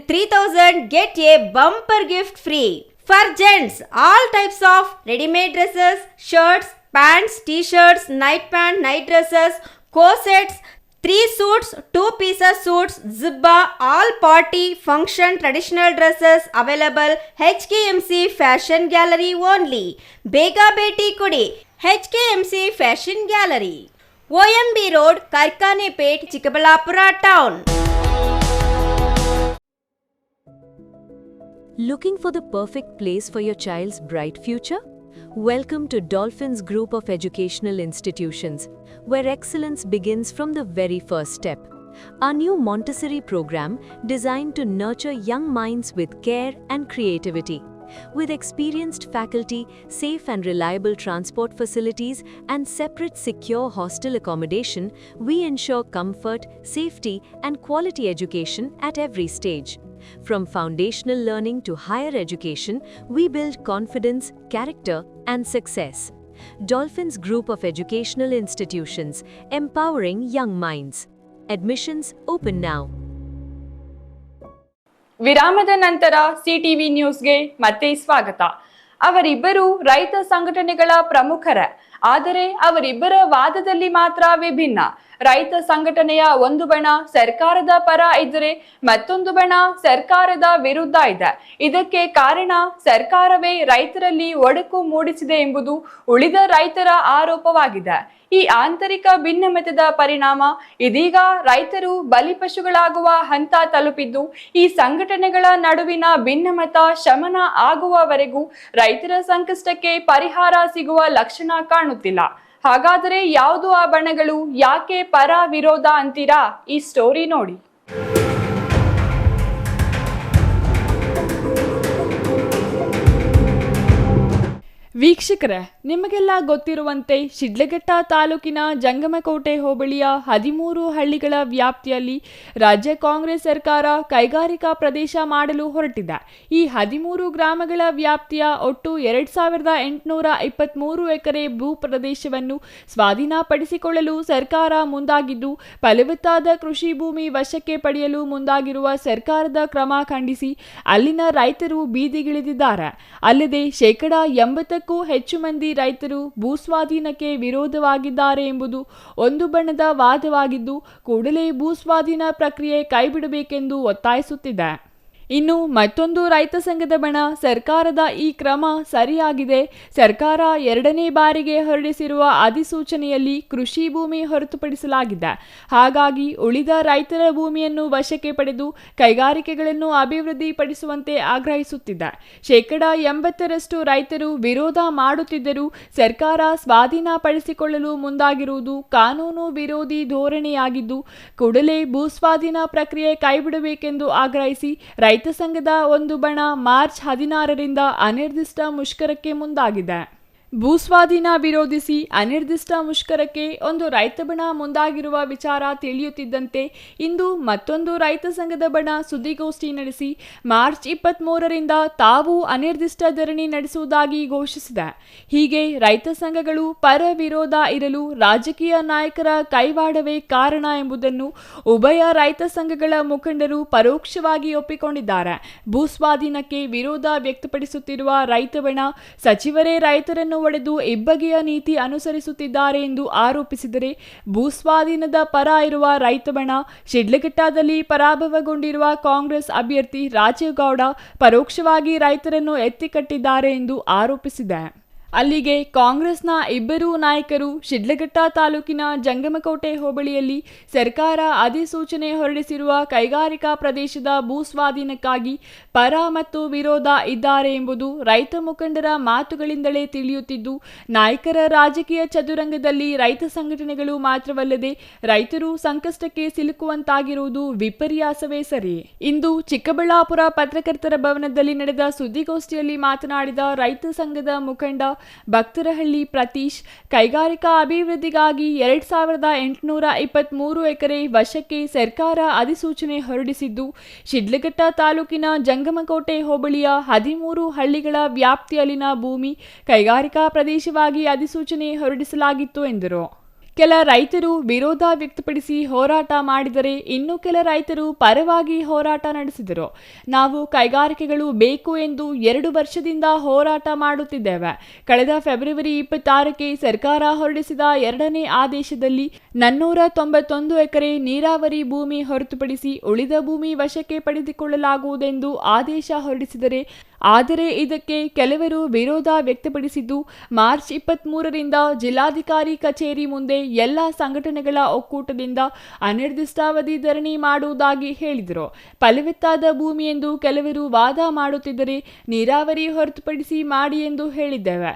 3,000 get a bumper gift free. For gents, all types of ready-made dresses, shirts, pants, t-shirts, night pant, night dresses, corsets, 3 suits, 2 pieces suits, zibba, all party, function, traditional dresses available. HKMC Fashion Gallery only. Bega Beti Kudi. HKMC Fashion Gallery. OMB Road, Karkanepet, Chikkaballapura Town. Looking for the perfect place for your child's bright future? Welcome to Dolphins Group of Educational Institutions, where excellence begins from the very first step. Our new Montessori program designed to nurture young minds with care and creativity. With experienced faculty, safe and reliable transport facilities, and separate secure hostel accommodation, we ensure comfort, safety, and quality education at every stage. From foundational learning to higher education, we build confidence, character, and success. Dolphins Group of Educational Institutions, empowering young minds. Admissions open now. ವಿರಾಮದ ನಂತರ ಸಿಟಿವಿ ನ್ಯೂಸ್ಗೆ ಮತ್ತೆ ಸ್ವಾಗತ. ಅವರಿಬ್ಬರು ರೈತ ಸಂಘಟನೆಗಳ ಪ್ರಮುಖರೇ, ಆದರೆ ಅವರಿಬ್ಬರ ವಾದದಲ್ಲಿ ಮಾತ್ರ ವಿಭಿನ್ನ. ರೈತ ಸಂಘಟನೆಯ ಒಂದು ಬಣ ಸರ್ಕಾರದ ಪರ ಇದ್ದರೆ ಮತ್ತೊಂದು ಬಣ ಸರ್ಕಾರದ ವಿರುದ್ಧ ಇದೆ. ಇದಕ್ಕೆ ಕಾರಣ ಸರ್ಕಾರವೇ ರೈತರಲ್ಲಿ ಒಡಕು ಮೂಡಿಸಿದೆ ಎಂಬುದು ಉಳಿದ ರೈತರ ಆರೋಪವಾಗಿದೆ. ಈ ಆಂತರಿಕ ಭಿನ್ನಮತದ ಪರಿಣಾಮ ಇದೀಗ ರೈತರು ಬಲಿಪಶುಗಳಾಗುವ ಹಂತ ತಲುಪಿದ್ದು, ಈ ಸಂಘಟನೆಗಳ ನಡುವಿನ ಭಿನ್ನಮತ ಶಮನ ಆಗುವವರೆಗೂ ರೈತರ ಸಂಕಷ್ಟಕ್ಕೆ ಪರಿಹಾರ ಸಿಗುವ ಲಕ್ಷಣ ಕಾಣುತ್ತಿಲ್ಲ. ಹಾಗಾದರೆ ಯಾವುದು ಆ ಬಣಗಳು? ಯಾಕೆ ಪರ ವಿರೋಧ ಅಂತೀರಾ? ಈ ಸ್ಟೋರಿ ನೋಡಿ. ವೀಕ್ಷಕರೇ, ನಿಮಗೆಲ್ಲ ಗೊತ್ತಿರುವಂತೆ ಶಿಡ್ಲಘಟ್ಟ ತಾಲೂಕಿನ ಜಂಗಮಕೋಟೆ ಹೋಬಳಿಯ 13 ಹಳ್ಳಿಗಳ ವ್ಯಾಪ್ತಿಯಲ್ಲಿ ರಾಜ್ಯ ಕಾಂಗ್ರೆಸ್ ಸರ್ಕಾರ ಕೈಗಾರಿಕಾ ಪ್ರದೇಶ ಮಾಡಲು ಹೊರಟಿದೆ. ಈ 13 ಗ್ರಾಮಗಳ ವ್ಯಾಪ್ತಿಯ ಒಟ್ಟು 2823 ಎಕರೆ ಭೂ ಪ್ರದೇಶವನ್ನು ಸ್ವಾಧೀನಪಡಿಸಿಕೊಳ್ಳಲು ಸರ್ಕಾರ ಮುಂದಾಗಿದ್ದು, ಫಲವತ್ತಾದ ಕೃಷಿ ಭೂಮಿ ವಶಕ್ಕೆ ಪಡೆಯಲು ಮುಂದಾಗಿರುವ ಸರ್ಕಾರದ ಕ್ರಮ ಖಂಡಿಸಿ ಅಲ್ಲಿನ ರೈತರು ಬೀದಿಗಿಳಿದಿದ್ದಾರೆ. ಅಲ್ಲದೆ 80% ಹೆಚ್ಚು ಮಂದಿ ರೈತರು ಭೂಸ್ವಾಧೀನಕ್ಕೆ ವಿರೋಧವಾಗಿದ್ದಾರೆ ಎಂಬುದು ಒಂದು ಬಣದ ವಾದವಾಗಿದ್ದು, ಕೂಡಲೇ ಭೂಸ್ವಾಧೀನ ಪ್ರಕ್ರಿಯೆ ಕೈಬಿಡಬೇಕೆಂದು ಒತ್ತಾಯಿಸುತ್ತಿದೆ. ಇನ್ನು ಮತ್ತೊಂದು ರೈತ ಸಂಘದ ಬಣ, ಸರ್ಕಾರದ ಈ ಕ್ರಮ ಸರಿಯಾಗಿದೆ. ಸರ್ಕಾರ 2ನೇ ಬಾರಿಗೆ ಹೊರಡಿಸಿರುವ ಅಧಿಸೂಚನೆಯಲ್ಲಿ ಕೃಷಿ ಭೂಮಿ ಹೊರತುಪಡಿಸಲಾಗಿದೆ. ಹಾಗಾಗಿ ಉಳಿದ ರೈತರ ಭೂಮಿಯನ್ನು ವಶಕ್ಕೆ ಪಡೆದು ಕೈಗಾರಿಕೆಗಳನ್ನು ಅಭಿವೃದ್ಧಿಪಡಿಸುವಂತೆ ಆಗ್ರಹಿಸುತ್ತಿದೆ. 80% ರೈತರು ವಿರೋಧ ಮಾಡುತ್ತಿದ್ದರೂ ಸರ್ಕಾರ ಸ್ವಾಧೀನಪಡಿಸಿಕೊಳ್ಳಲು ಮುಂದಾಗಿರುವುದು ಕಾನೂನು ವಿರೋಧಿ ಧೋರಣೆಯಾಗಿದ್ದು, ಕೂಡಲೇ ಭೂಸ್ವಾಧೀನ ಪ್ರಕ್ರಿಯೆ ಕೈಬಿಡಬೇಕೆಂದು ಆಗ್ರಹಿಸಿ ರೈತ ಸಂಘದ ಒಂದು ಬಣ ಮಾರ್ಚ್ 16ರಿಂದ ಅನಿರ್ದಿಷ್ಟ ಮುಷ್ಕರಕ್ಕೆ ಮುಂದಾಗಿದೆ. ಭೂಸ್ವಾಧೀನ ವಿರೋಧಿಸಿ ಅನಿರ್ದಿಷ್ಟ ಮುಷ್ಕರಕ್ಕೆ ಒಂದು ರೈತ ಬಣ ಮುಂದಾಗಿರುವ ವಿಚಾರ ತಿಳಿಯುತ್ತಿದ್ದಂತೆ ಇಂದು ಮತ್ತೊಂದು ರೈತ ಸಂಘದ ಬಣ ಸುದ್ದಿಗೋಷ್ಠಿ ನಡೆಸಿ ಮಾರ್ಚ್ 23ರಿಂದ ತಾವು ಅನಿರ್ದಿಷ್ಟ ಧರಣಿ ನಡೆಸುವುದಾಗಿ ಘೋಷಿಸಿದೆ. ಹೀಗೆ ರೈತ ಸಂಘಗಳು ಪರ ವಿರೋಧ ಇರಲು ರಾಜಕೀಯ ನಾಯಕರ ಕೈವಾಡವೇ ಕಾರಣ ಎಂಬುದನ್ನು ಉಭಯ ರೈತ ಸಂಘಗಳ ಮುಖಂಡರು ಪರೋಕ್ಷವಾಗಿ ಒಪ್ಪಿಕೊಂಡಿದ್ದಾರೆ. ಭೂಸ್ವಾಧೀನಕ್ಕೆ ವಿರೋಧ ವ್ಯಕ್ತಪಡಿಸುತ್ತಿರುವ ರೈತ ಬಣ ಸಚಿವರೇ ರೈತರನ್ನು ಒಡೆದು ಇಬ್ಬಗೆಯ ನೀತಿ ಅನುಸರಿಸುತ್ತಿದ್ದಾರೆ ಎಂದು ಆರೋಪಿಸಿದರೆ, ಭೂಸ್ವಾಧೀನದ ಪರ ಇರುವ ರೈತ ಬಣ ಶಿಡ್ಲಘಟ್ಟದಲ್ಲಿ ಪರಾಭವಗೊಂಡಿರುವ ಕಾಂಗ್ರೆಸ್ ಅಭ್ಯರ್ಥಿ ರಾಜೀವ್ ಗೌಡ ಪರೋಕ್ಷವಾಗಿ ರೈತರನ್ನು ಎತ್ತಿಕಟ್ಟಿದ್ದಾರೆ ಎಂದು ಆರೋಪಿಸಿದೆ. ಅಲ್ಲಿಗೆ ಕಾಂಗ್ರೆಸ್ನ ಇಬ್ಬರೂ ನಾಯಕರು ಶಿಡ್ಲಘಟ್ಟ ತಾಲೂಕಿನ ಜಂಗಮಕೋಟೆ ಹೋಬಳಿಯಲ್ಲಿ ಸರ್ಕಾರ ಅಧಿಸೂಚನೆ ಹೊರಡಿಸಿರುವ ಕೈಗಾರಿಕಾ ಪ್ರದೇಶದ ಭೂಸ್ವಾಧೀನಕ್ಕಾಗಿ ಪರ ಮತ್ತು ವಿರೋಧ ಇದ್ದಾರೆ ಎಂಬುದು ರೈತ ಮುಖಂಡರ ಮಾತುಗಳಿಂದಲೇ ತಿಳಿಯುತ್ತಿದ್ದು, ನಾಯಕರ ರಾಜಕೀಯ ಚದುರಂಗದಲ್ಲಿ ರೈತ ಸಂಘಟನೆಗಳು ಮಾತ್ರವಲ್ಲದೆ ರೈತರು ಸಂಕಷ್ಟಕ್ಕೆ ಸಿಲುಕುವಂತಾಗಿರುವುದು ವಿಪರ್ಯಾಸವೇ ಸರಿ. ಇಂದು ಚಿಕ್ಕಬಳ್ಳಾಪುರ ಪತ್ರಕರ್ತರ ಭವನದಲ್ಲಿ ನಡೆದ ಸುದ್ದಿಗೋಷ್ಠಿಯಲ್ಲಿ ಮಾತನಾಡಿದ ರೈತ ಸಂಘದ ಮುಖಂಡ ಭಕ್ತರಹಳ್ಳಿ ಪ್ರತೀಶ್, ಕೈಗಾರಿಕಾ ಅಭಿವೃದ್ಧಿಗಾಗಿ 2823 ಎಕರೆ ವಶಕ್ಕೆ ಸರ್ಕಾರ ಅಧಿಸೂಚನೆ ಹೊರಡಿಸಿದ್ದು, ಶಿಡ್ಲಘಟ್ಟ ತಾಲೂಕಿನ ಜಂಗಮಕೋಟೆ ಹೋಬಳಿಯ 13 ಹಳ್ಳಿಗಳ ವ್ಯಾಪ್ತಿಯಲ್ಲಿನ ಭೂಮಿ ಕೈಗಾರಿಕಾ ಪ್ರದೇಶವಾಗಿ ಅಧಿಸೂಚನೆ ಹೊರಡಿಸಲಾಗಿತ್ತು ಎಂದರು. ಕೆಲ ರೈತರು ವಿರೋಧ ವ್ಯಕ್ತಪಡಿಸಿ ಹೋರಾಟ ಮಾಡಿದರೆ, ಇನ್ನು ಕೆಲ ರೈತರು ಪರವಾಗಿ ಹೋರಾಟ ನಡೆಸಿದರು. ನಾವು ಕೈಗಾರಿಕೆಗಳು ಬೇಕು ಎಂದು 2 ವರ್ಷದಿಂದ ಹೋರಾಟ ಮಾಡುತ್ತಿದ್ದೇವೆ. ಕಳೆದ ಫೆಬ್ರವರಿ 26ಕ್ಕೆ ಸರ್ಕಾರ ಹೊರಡಿಸಿದ 2ನೇ ಆದೇಶದಲ್ಲಿ 491 ಎಕರೆ ನೀರಾವರಿ ಭೂಮಿ ಹೊರತುಪಡಿಸಿ ಉಳಿದ ಭೂಮಿ ವಶಕ್ಕೆ ಪಡೆದುಕೊಳ್ಳಲಾಗುವುದೆಂದು ಆದೇಶ ಹೊರಡಿಸಿದರೆ, ಆದರೆ ಇದಕ್ಕೆ ಕೆಲವರು ವಿರೋಧ ವ್ಯಕ್ತಪಡಿಸಿದ್ದು, ಮಾರ್ಚ್ 23ರಿಂದ ಜಿಲ್ಲಾಧಿಕಾರಿ ಕಚೇರಿ ಮುಂದೆ ಎಲ್ಲ ಸಂಘಟನೆಗಳ ಒಕ್ಕೂಟದಿಂದ ಅನಿರ್ದಿಷ್ಟಾವಧಿ ಧರಣಿ ಮಾಡುವುದಾಗಿ ಹೇಳಿದರು. ಫಲವತ್ತಾದ ಭೂಮಿ ಎಂದು ಕೆಲವರು ವಾದ ಮಾಡುತ್ತಿದ್ದರೆ, ನೀರಾವರಿ ಹೊರತುಪಡಿಸಿ ಮಾಡಿ ಎಂದು ಹೇಳಿದ್ದೇವೆ.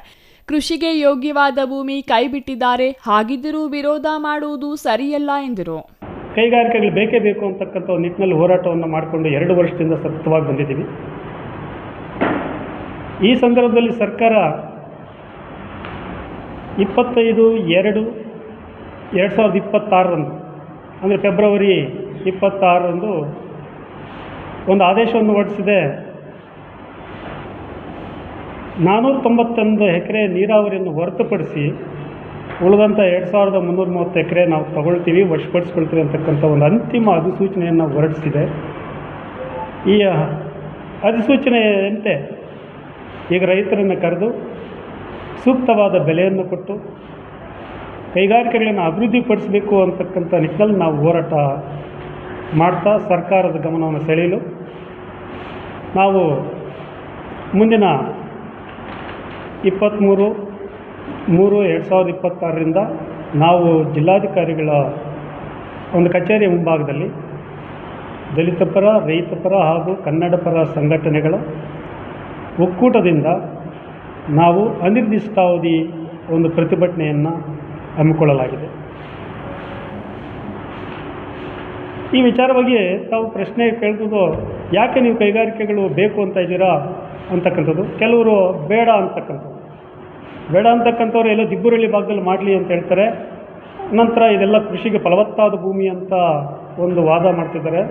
ಕೃಷಿಗೆ ಯೋಗ್ಯವಾದ ಭೂಮಿ ಕೈಬಿಟ್ಟಿದ್ದಾರೆ. ಹಾಗಿದ್ದರೂ ವಿರೋಧ ಮಾಡುವುದು ಸರಿಯಲ್ಲ ಎಂದರು. ಕೈಗಾರಿಕೆಗಳು ಬೇಕೇ ಬೇಕು ಅಂತಕ್ಕಂಥ ನಿಟ್ಟಿನಲ್ಲಿ ಹೋರಾಟವನ್ನು ಮಾಡಿಕೊಂಡು 2 ವರ್ಷದಿಂದ ಸತತವಾಗಿ ಬಂದಿದ್ದೀವಿ. ಈ ಸಂದರ್ಭದಲ್ಲಿ ಸರ್ಕಾರ 25/2/2026 ಅಂದರೆ ಫೆಬ್ರವರಿ 26 ಒಂದು ಆದೇಶವನ್ನು ಹೊರಡಿಸಿದೆ. 491 ಎಕರೆ ನೀರಾವರಿಯನ್ನು ಹೊರತುಪಡಿಸಿ ಉಳಿದಂಥ 2330 ಎಕರೆ ನಾವು ತಗೊಳ್ತೀವಿ, ವಶಪಡಿಸ್ಕೊಳ್ತೀವಿ ಅಂತಕ್ಕಂಥ ಒಂದು ಅಂತಿಮ ಅಧಿಸೂಚನೆಯನ್ನು ಹೊರಡಿಸಿದೆ. ಈ ಅಧಿಸೂಚನೆಯಂತೆ ಈಗ ರೈತರನ್ನು ಕರೆದು ಸೂಕ್ತವಾದ ಬೆಲೆಯನ್ನು ಕೊಟ್ಟು ಕೈಗಾರಿಕೆಗಳನ್ನು ಅಭಿವೃದ್ಧಿಪಡಿಸಬೇಕು ಅಂತಕ್ಕಂಥ ನಿಟ್ಟಿನಲ್ಲಿ ನಾವು ಹೋರಾಟ ಮಾಡ್ತಾ ಸರ್ಕಾರದ ಗಮನವನ್ನು ಸೆಳೆಯಲು ನಾವು ಮುಂದಿನ 23/3/2026ರಿಂದ ನಾವು ಜಿಲ್ಲಾಧಿಕಾರಿಗಳ ಒಂದು ಕಚೇರಿಯ ಮುಂಭಾಗದಲ್ಲಿ ದಲಿತ ಪರ, ರೈತ ಪರ ಹಾಗೂ ಕನ್ನಡ ಪರ ಸಂಘಟನೆಗಳ ಒಕ್ಕೂಟದಿಂದ ನಾವು ಅನಿರ್ದಿಷ್ಟಾವಧಿ ಒಂದು ಪ್ರತಿಭಟನೆಯನ್ನು ಹಮ್ಮಿಕೊಳ್ಳಲಾಗಿದೆ. ಈ ವಿಚಾರವಾಗಿ ತಾವು ಪ್ರಶ್ನೆ ಕೇಳ್ಬೋದು, ಯಾಕೆ ನೀವು ಕೈಗಾರಿಕೆಗಳು ಬೇಕು ಅಂತ ಇದ್ದೀರಾ ಅಂತಕ್ಕಂಥದ್ದು. ಕೆಲವರು ಬೇಡ ಅಂತಕ್ಕಂಥವ್ರು ಎಲ್ಲೋ ದಿಬ್ಬುರಳ್ಳಿ ಭಾಗದಲ್ಲಿ ಮಾಡಲಿ ಅಂತ ಹೇಳ್ತಾರೆ. ನಂತರ ಇದೆಲ್ಲ ಕೃಷಿಗೆ ಫಲವತ್ತಾದ ಭೂಮಿ ಅಂತ ಒಂದು ವಾದ ಮಾಡ್ತಿದ್ದಾರೆ.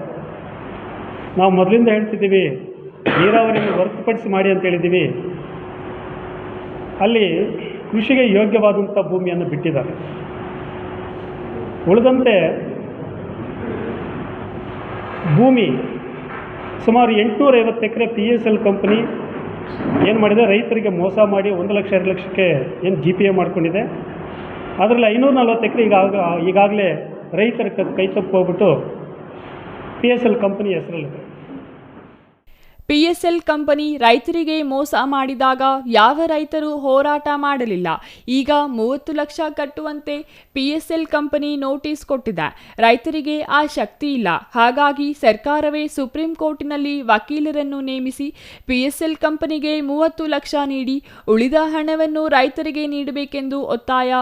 ನಾವು ಮೊದಲಿಂದ ಹೇಳ್ತಿದ್ದೀವಿ, ನೀರಾವರಿಯನ್ನು ಹೊರತುಪಡಿಸಿ ಮಾಡಿ ಅಂತ ಹೇಳಿದ್ದೀವಿ. ಅಲ್ಲಿ ಕೃಷಿಗೆ ಯೋಗ್ಯವಾದಂಥ ಭೂಮಿಯನ್ನು ಬಿಟ್ಟಿದ್ದಾರೆ. ಉಳಿದಂತೆ ಭೂಮಿ ಸುಮಾರು 850 ಎಕರೆ PSL ಕಂಪನಿ ಏನು ಮಾಡಿದೆ, ರೈತರಿಗೆ ಮೋಸ ಮಾಡಿ 1 ಲಕ್ಷ 2 ಲಕ್ಷಕ್ಕೆ ಏನು GPA ಮಾಡ್ಕೊಂಡಿದೆ. ಅದರಲ್ಲಿ 540 ಎಕರೆ ಈಗಾಗಲೇ ರೈತರ ಕೈ ತಪ್ಪು ಹೋಗ್ಬಿಟ್ಟು PSL ಕಂಪನಿ ಹೆಸರಲ್ಲಿದೆ. PSL ಕಂಪನಿ ರೈತರಿಗೆ ಮೋಸ ಮಾಡಿದಾಗ ಯಾವ ರೈತರು ಹೋರಾಟ ಮಾಡಲಿಲ್ಲ. ಈಗ 30 ಲಕ್ಷ ಕಟ್ಟುವಂತೆ PSL ಕಂಪನಿ ನೋಟಿಸ್ ಕೊಟ್ಟಿದೆ. ರೈತರಿಗೆ ಆ ಶಕ್ತಿ ಇಲ್ಲ. ಹಾಗಾಗಿ ಸರ್ಕಾರವೇ ಸುಪ್ರೀಂ ಕೋರ್ಟಿನಲ್ಲಿ ವಕೀಲರನ್ನು ನೇಮಿಸಿ PSL ಕಂಪನಿಗೆ 30 ಲಕ್ಷ ನೀಡಿ ಉಳಿದ ಹಣವನ್ನು ರೈತರಿಗೆ ನೀಡಬೇಕೆಂದು ಒತ್ತಾಯ.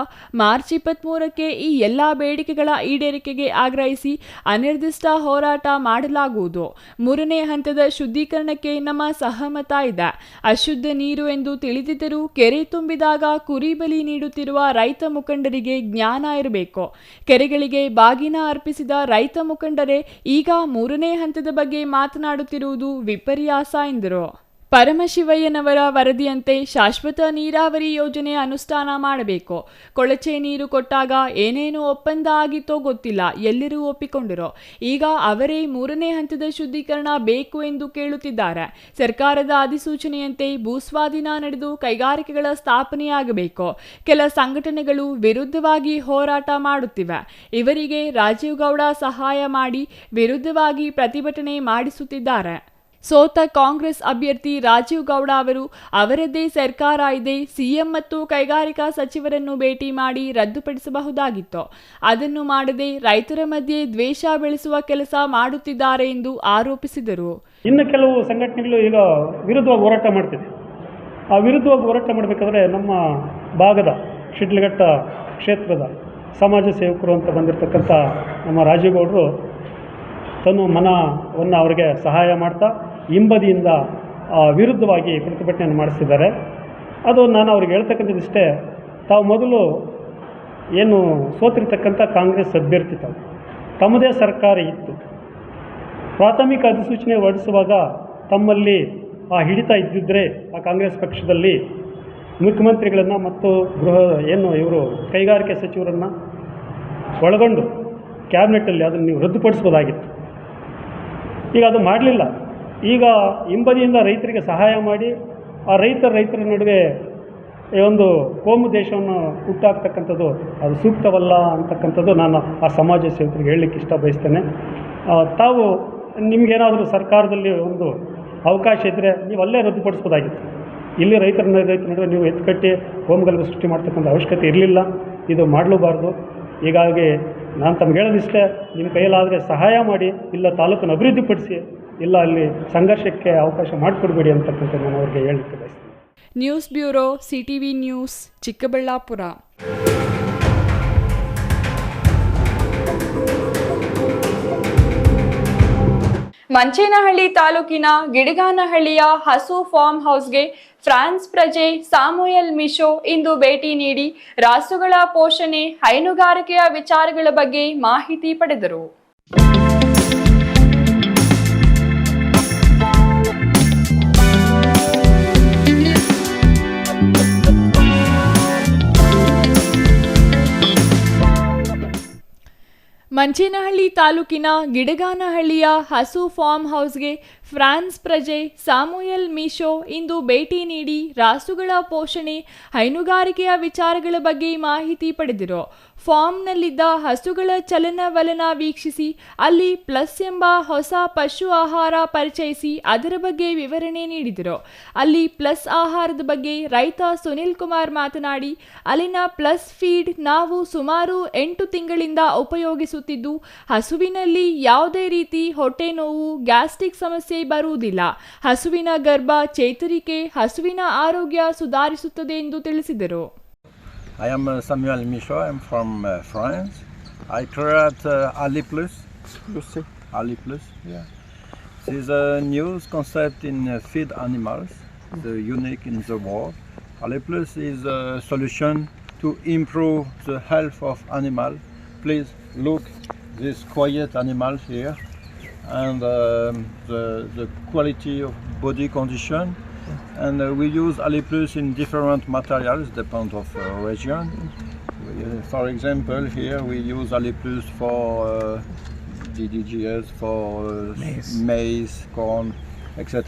ಮಾರ್ಚ್ 23ಕ್ಕೆ ಈ ಎಲ್ಲಾ ಬೇಡಿಕೆಗಳ ಈಡೇರಿಕೆಗೆ ಆಗ್ರಹಿಸಿ ಅನಿರ್ದಿಷ್ಟ ಹೋರಾಟ ಮಾಡಲಾಗುವುದು. 3ನೇ ಹಂತದ ಶುದ್ಧೀಕರಣ ನಮ್ಮ ಸಹಮತ ಇದೆ. ಅಶುದ್ಧ ನೀರು ಎಂದು ತಿಳಿದಿದ್ದರೂ ಕೆರೆ ತುಂಬಿದಾಗ ಕುರಿ ಬಲಿ ನೀಡುತ್ತಿರುವ ರೈತ ಮುಖಂಡರಿಗೆ ಜ್ಞಾನ ಇರಬೇಕು. ಕೆರೆಗಳಿಗೆ ಬಾಗಿನ ಅರ್ಪಿಸಿದ ರೈತ ಮುಖಂಡರೇ ಈಗ 3ನೇ ಹಂತದ ಬಗ್ಗೆ ಮಾತನಾಡುತ್ತಿರುವುದು ವಿಪರ್ಯಾಸ ಎಂದರು. ಪರಮಶಿವಯ್ಯನವರ ವರದಿಯಂತೆ ಶಾಶ್ವತ ನೀರಾವರಿ ಯೋಜನೆ ಅನುಷ್ಠಾನ ಮಾಡಬೇಕು. ಕೊಳಚೆ ನೀರು ಕೊಟ್ಟಾಗ ಏನೇನು ಒಪ್ಪಂದ ಆಗಿತ್ತೋ ಗೊತ್ತಿಲ್ಲ, ಎಲ್ಲರೂ ಒಪ್ಪಿಕೊಂಡರು. ಈಗ ಅವರೇ 3ನೇ ಹಂತದ ಶುದ್ಧೀಕರಣ ಬೇಕು ಎಂದು ಕೇಳುತ್ತಿದ್ದಾರೆ. ಸರ್ಕಾರದ ಅಧಿಸೂಚನೆಯಂತೆ ಭೂಸ್ವಾಧೀನ ನಡೆದು ಕೈಗಾರಿಕೆಗಳ ಸ್ಥಾಪನೆಯಾಗಬೇಕು. ಕೆಲ ಸಂಘಟನೆಗಳು ವಿರುದ್ಧವಾಗಿ ಹೋರಾಟ ಮಾಡುತ್ತಿವೆ. ಇವರಿಗೆ ರಾಜೀವ್ ಗೌಡ ಸಹಾಯ ಮಾಡಿ ವಿರುದ್ಧವಾಗಿ ಪ್ರತಿಭಟನೆ ಮಾಡಿಸುತ್ತಿದ್ದಾರೆ. ಸೋತ ಕಾಂಗ್ರೆಸ್ ಅಭ್ಯರ್ಥಿ ರಾಜೀವ್ ಗೌಡ ಅವರು ಅವರದ್ದೇ ಸರ್ಕಾರ ಇದೆ, ಸಿಎಂ ಮತ್ತು ಕೈಗಾರಿಕಾ ಸಚಿವರನ್ನು ಭೇಟಿ ಮಾಡಿ ರದ್ದುಪಡಿಸಬಹುದಾಗಿತ್ತು. ಅದನ್ನು ಮಾಡದೆ ರೈತರ ಮಧ್ಯೆ ದ್ವೇಷ ಬೆಳೆಸುವ ಕೆಲಸ ಮಾಡುತ್ತಿದ್ದಾರೆ ಎಂದು ಆರೋಪಿಸಿದರು. ಇನ್ನು ಕೆಲವು ಸಂಘಟನೆಗಳು ಈಗ ವಿರುದ್ಧವಾಗಿ ಹೋರಾಟ ಮಾಡ್ತಿದೆ. ಆ ವಿರುದ್ಧವಾಗಿ ಹೋರಾಟ ಮಾಡಬೇಕಾದ್ರೆ ನಮ್ಮ ಭಾಗದ ಶಿಡ್ಲಘಟ್ಟ ಕ್ಷೇತ್ರದ ಸಮಾಜ ಸೇವಕರು ಅಂತ ಬಂದಿರತಕ್ಕಂಥ ನಮ್ಮ ರಾಜೀವ್ ಗೌಡರು ತನ್ನ ಮನವನ್ನು ಅವರಿಗೆ ಸಹಾಯ ಮಾಡ್ತಾ ಹಿಂಬದಿಯಿಂದ ವಿರುದ್ಧವಾಗಿ ಪ್ರತಿಭಟನೆಯನ್ನು ಮಾಡಿಸ್ತಿದ್ದಾರೆ. ಅದು ನಾನು ಅವ್ರಿಗೆ ಹೇಳ್ತಕ್ಕಂಥದ್ದಿಷ್ಟೇ, ತಾವು ಮೊದಲು ಏನು ಸೋತಿರ್ತಕ್ಕಂಥ ಕಾಂಗ್ರೆಸ್ ಅಭ್ಯರ್ಥಿ ತಮ್ಮದೇ ಸರ್ಕಾರ ಇತ್ತು. ಪ್ರಾಥಮಿಕ ಅಧಿಸೂಚನೆ ಹೊರಡಿಸುವಾಗ ತಮ್ಮಲ್ಲಿ ಆ ಹಿಡಿತ ಇದ್ದಿದ್ದರೆ ಆ ಕಾಂಗ್ರೆಸ್ ಪಕ್ಷದಲ್ಲಿ ಮುಖ್ಯಮಂತ್ರಿಗಳನ್ನು ಮತ್ತು ಇವರು ಕೈಗಾರಿಕೆ ಸಚಿವರನ್ನು ಒಳಗೊಂಡು ಕ್ಯಾಬಿನೆಟ್ಟಲ್ಲಿ ಅದನ್ನು ನೀವು ರದ್ದುಪಡಿಸ್ಬೋದಾಗಿತ್ತು. ಈಗ ಅದು ಮಾಡಲಿಲ್ಲ. ಈಗ ಹಿಂಬದಿಯಿಂದ ರೈತರಿಗೆ ಸಹಾಯ ಮಾಡಿ ಆ ರೈತರ ನಡುವೆ ಒಂದು ಕೋಮು ದೇಶವನ್ನು ಹುಟ್ಟಾಕ್ತಕ್ಕಂಥದ್ದು ಅದು ಸೂಕ್ತವಲ್ಲ ಅಂತಕ್ಕಂಥದ್ದು ನಾನು ಆ ಸಮಾಜ ಸೇವಕರಿಗೆ ಹೇಳಲಿಕ್ಕೆ ಇಷ್ಟ ಬಯಸ್ತೇನೆ. ತಾವು ನಿಮಗೇನಾದರೂ ಸರ್ಕಾರದಲ್ಲಿ ಒಂದು ಅವಕಾಶ ಇದ್ದರೆ ನೀವು ಅಲ್ಲೇ ರದ್ದುಪಡಿಸ್ಬೋದಾಗಿತ್ತು. ಇಲ್ಲಿ ರೈತರ ನಡುವೆ ನೀವು ಎತ್ತುಕಟ್ಟಿ ಕೋಮುಗಲಭೆ ಸೃಷ್ಟಿ ಮಾಡ್ತಕ್ಕಂಥ ಅವಶ್ಯಕತೆ ಇರಲಿಲ್ಲ. ಇದು ಮಾಡಲೂಬಾರ್ದು. ಹೀಗಾಗಿ ನಾನು ತಮ್ಗೆ ಹೇಳೋದಿಷ್ಟೇ, ನಿಮ್ಮ ಕೈಯಲ್ಲಾದರೆ ಸಹಾಯ ಮಾಡಿ, ಇಲ್ಲ ತಾಲೂಕನ್ನು ಅಭಿವೃದ್ಧಿಪಡಿಸಿ, ಇಲ್ಲ ಅಲ್ಲಿ ಸಂಘರ್ಷಕ್ಕೆ ಅವಕಾಶ ಮಾಡಿಕೊಡ್ಬೇಡಿ ಅಂತಕ್ಕಂಥ ನಾನು ಅವ್ರಿಗೆ ಹೇಳಲಿಕ್ಕೆ ಬಯಸ್ತೀನಿ. News bureau, CTV news, Chikkaballapur. Manchenahalli ತಾಲೂಕಿನ ಗಿಡಗಾನಹಳ್ಳಿಯ ಹಸು ಫಾರ್ಮ್ ಹೌಸ್ಗೆ ಫ್ರಾನ್ಸ್ ಪ್ರಜೆ ಸಾಮುಯಲ್ ಮಿಶೋ ಇಂದು ಭೇಟಿ ನೀಡಿ ರಾಸುಗಳ ಪೋಷಣೆ, ಹೈನುಗಾರಿಕೆಯ ವಿಚಾರಗಳ ಬಗ್ಗೆ ಮಾಹಿತಿ ಪಡೆದರು. ಮಂಚೇನಹಳ್ಳಿ ತಾಲೂಕಿನ ಗಿಡಗಾನಹಳ್ಳಿಯ ಹಸು ಫಾರ್ಮ್ ಹೌಸ್ಗೆ ಫ್ರಾನ್ಸ್ ಪ್ರಜೆ ಸಾಮುಯಲ್ ಮಿಶೋ ಇಂದು ಭೇಟಿ ನೀಡಿ ರಾಸುಗಳ ಪೋಷಣೆ, ಹೈನುಗಾರಿಕೆಯ ವಿಚಾರಗಳ ಬಗ್ಗೆ ಮಾಹಿತಿ ಪಡೆದರು. ಫಾರ್ಮ್ನಲ್ಲಿದ್ದ ಹಸುಗಳ ಚಲನವಲನ ವೀಕ್ಷಿಸಿ ಅಲ್ಲಿ ಪ್ಲಸ್ ಎಂಬ ಹೊಸ ಪಶು ಆಹಾರ ಪರಿಚಯಿಸಿ ಅದರ ಬಗ್ಗೆ ವಿವರಣೆ ನೀಡಿದರು. ಅಲ್ಲಿ ಪ್ಲಸ್ ಆಹಾರದ ಬಗ್ಗೆ ರೈತ ಸುನಿಲ್ ಕುಮಾರ್ ಮಾತನಾಡಿ, ಅಲ್ಲಿನ ಪ್ಲಸ್ ಫೀಡ್ ನಾವು ಸುಮಾರು 8 ತಿಂಗಳಿಂದ ಉಪಯೋಗಿಸುತ್ತಿದ್ದು ಹಸುವಿನಲ್ಲಿ ಯಾವುದೇ ರೀತಿ ಹೊಟ್ಟೆ ನೋವು, ಗ್ಯಾಸ್ಟ್ರಿಕ್ ಸಮಸ್ಯೆ ಬರುವುದಿಲ್ಲ. ಹಸುವಿನ ಗರ್ಭ ಚೇತರಿಕೆ, ಹಸುವಿನ ಆರೋಗ್ಯ ಸುಧಾರಿಸುತ್ತದೆ ಎಂದು ತಿಳಿಸಿದರು. I am Samuel Michaud. I'm from France. I create Ali Plus. You see, Ali Plus. Yeah. This is a new concept in feed animals, the unique in the world. Ali Plus is a solution to improve the health of animals. Please look this quiet animal here, and the quality of body condition. And we use Ali Plus in different materials, depend of region. For example, here we use Ali Plus for DDGS, for maize, corn, etc.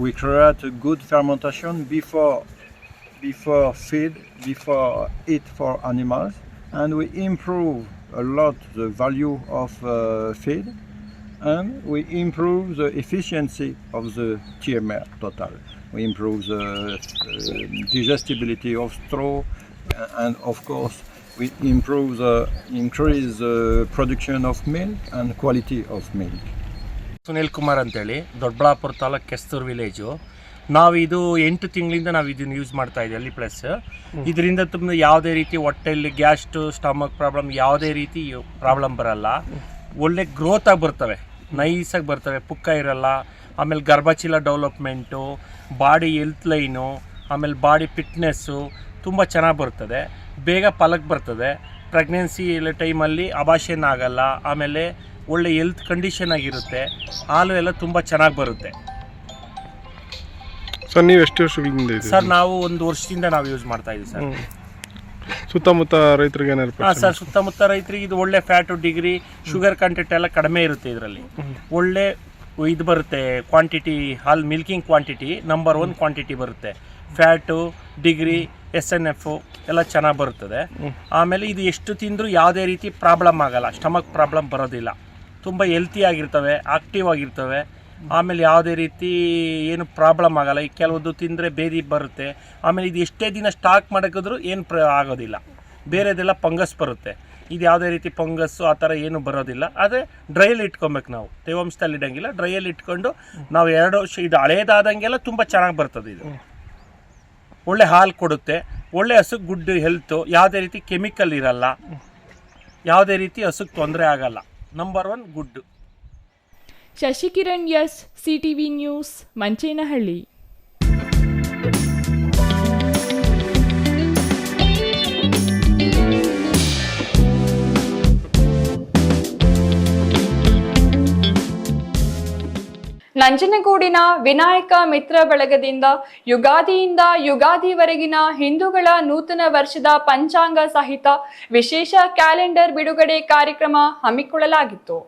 We create a good fermentation before feed, before eat for animals, and we improve a lot the value of feed. and we improve the efficiency of the TMR total. We improve the digestibility of straw, and of course we increase the production of milk and quality of milk. Sunil Kumar ಅಂತೇಳಿ ದೊಡ್ಡಬಳ್ಳಾಪುರ ತಾಲೂಕು ಕೆಸ್ತೂರು ವಿಲೇಜು. ನಾವು ಇದು 8 ತಿಂಗಳಿಂದ ನಾವು ಇದನ್ನು ಯೂಸ್ ಮಾಡ್ತಾ ಇದ್ದೀವಿ ಅಲ್ಲಿ ಪ್ಲಸ್. ಇದರಿಂದ ತುಂಬ ಯಾವುದೇ ರೀತಿ ಹೊಟ್ಟೆಯಲ್ಲಿ ಗ್ಯಾಸ್ಟು ಸ್ಟಮಕ್ ಪ್ರಾಬ್ಲಮ್ ಯಾವುದೇ ರೀತಿ ಪ್ರಾಬ್ಲಮ್ ಬರಲ್ಲ. ಒಳ್ಳೆ ಗ್ರೋತಾಗಿ ಬರ್ತವೆ, ನೈಸಾಗಿ ಬರ್ತವೆ, ಪುಕ್ಕ ಇರಲ್ಲ. ಆಮೇಲೆ ಗರ್ಭಚೀಲ ಡೆವಲಪ್ಮೆಂಟು, ಬಾಡಿ ಹೆಲ್ತ್ ಲೈನು, ಆಮೇಲೆ ಬಾಡಿ ಫಿಟ್ನೆಸ್ಸು ತುಂಬ ಚೆನ್ನಾಗಿ ಬರ್ತದೆ. ಬೇಗ ಫಲಕ್ಕೆ ಬರ್ತದೆ. ಪ್ರೆಗ್ನೆನ್ಸಿ ಟೈಮಲ್ಲಿ ಅಬಾಷನ್ ಆಗಲ್ಲ. ಆಮೇಲೆ ಒಳ್ಳೆ ಹೆಲ್ತ್ ಕಂಡೀಷನ್ ಆಗಿರುತ್ತೆ. ಹಾಲು ಎಲ್ಲ ತುಂಬ ಚೆನ್ನಾಗಿ ಬರುತ್ತೆ. ಸರ್ ನೀವು ಎಷ್ಟು ವರ್ಷಗಳಿಂದ ಇದೆ ಸರ್? ನಾವು 1 ವರ್ಷದಿಂದ ನಾವು ಯೂಸ್ ಮಾಡ್ತಾ ಇದ್ದೀವಿ ಸರ್. ಸುತ್ತಮುತ್ತ ರೈತರಿಗೆ ಏನಾದ್ರು? ಹಾಂ ಸರ್, ಸುತ್ತಮುತ್ತ ರೈತರಿಗೆ ಇದು ಒಳ್ಳೆ ಫ್ಯಾಟು ಡಿಗ್ರಿ, ಶುಗರ್ ಕಂಟೆಂಟ್ ಎಲ್ಲ ಕಡಿಮೆ ಇರುತ್ತೆ. ಇದರಲ್ಲಿ ಒಳ್ಳೆ ಇದು ಬರುತ್ತೆ ಕ್ವಾಂಟಿಟಿ, ಹಾಲು ಮಿಲ್ಕಿಂಗ್ ಕ್ವಾಂಟಿಟಿ ನಂಬರ್ 1 ಕ್ವಾಂಟಿಟಿ ಬರುತ್ತೆ. ಫ್ಯಾಟು ಡಿಗ್ರಿ SNF ಎಲ್ಲ ಚೆನ್ನಾಗಿ ಬರುತ್ತದೆ. ಆಮೇಲೆ ಇದು ಎಷ್ಟು ತಿಂದರೂ ಯಾವುದೇ ರೀತಿ ಪ್ರಾಬ್ಲಮ್ ಆಗಲ್ಲ, ಸ್ಟಮಕ್ ಪ್ರಾಬ್ಲಮ್ ಬರೋದಿಲ್ಲ. ತುಂಬ ಹೆಲ್ತಿ ಆಗಿರ್ತವೆ, ಆಕ್ಟಿವ್ ಆಗಿರ್ತವೆ. ಆಮೇಲೆ ಯಾವುದೇ ರೀತಿ ಏನು ಪ್ರಾಬ್ಲಮ್ ಆಗಲ್ಲ. ಈಗ ಕೆಲವೊಂದು ತಿಂದರೆ ಬೇದಿ ಬರುತ್ತೆ. ಆಮೇಲೆ ಇದು ಎಷ್ಟೇ ದಿನ ಸ್ಟಾಕ್ ಮಾಡೋಕ್ಕಿದ್ರೂ ಏನು ಆಗೋದಿಲ್ಲ. ಬೇರೆದೆಲ್ಲ ಫಂಗಸ್ ಬರುತ್ತೆ. ಇದು ಯಾವುದೇ ರೀತಿ ಫಂಗಸ್ಸು ಆ ಥರ ಏನು ಬರೋದಿಲ್ಲ. ಆದರೆ ಡ್ರೈಯಲ್ಲಿ ಇಟ್ಕೊಬೇಕು ನಾವು, ತೇವಾಂಶದಲ್ಲಿ ಇಡೋಂಗಿಲ್ಲ. ಡ್ರೈಯಲ್ಲಿ ಇಟ್ಕೊಂಡು ನಾವು 2 ವರ್ಷ ಇದು ಹಳೇದಾದಂಗೆಲ್ಲ ತುಂಬ ಚೆನ್ನಾಗಿ ಬರ್ತದೆ. ಇದು ಒಳ್ಳೆ ಹಾಲು ಕೊಡುತ್ತೆ. ಒಳ್ಳೆ ಹಸುಗೆ ಗುಡ್ ಹೆಲ್ತು, ಯಾವುದೇ ರೀತಿ ಕೆಮಿಕಲ್ ಇರಲ್ಲ, ಯಾವುದೇ ರೀತಿ ಹಸುಗೆ ತೊಂದರೆ ಆಗಲ್ಲ. Number 1 good. Shashikiran S, CTV news, Manchenahalli. ನಂಜನಗೂಡಿನ ವಿನಾಯಕ ಮಿತ್ರ ಬಳಗದಿಂದ ಯುಗಾದಿಯಿಂದ ಯುಗಾದಿವರೆಗಿನ ಹಿಂದೂಗಳ ನೂತನ ವರ್ಷದ ಪಂಚಾಂಗ ಸಹಿತ ವಿಶೇಷ ಕ್ಯಾಲೆಂಡರ್ ಬಿಡುಗಡೆ ಕಾರ್ಯಕ್ರಮ ಹಮ್ಮಿಕೊಳ್ಳಲಾಗಿತ್ತು.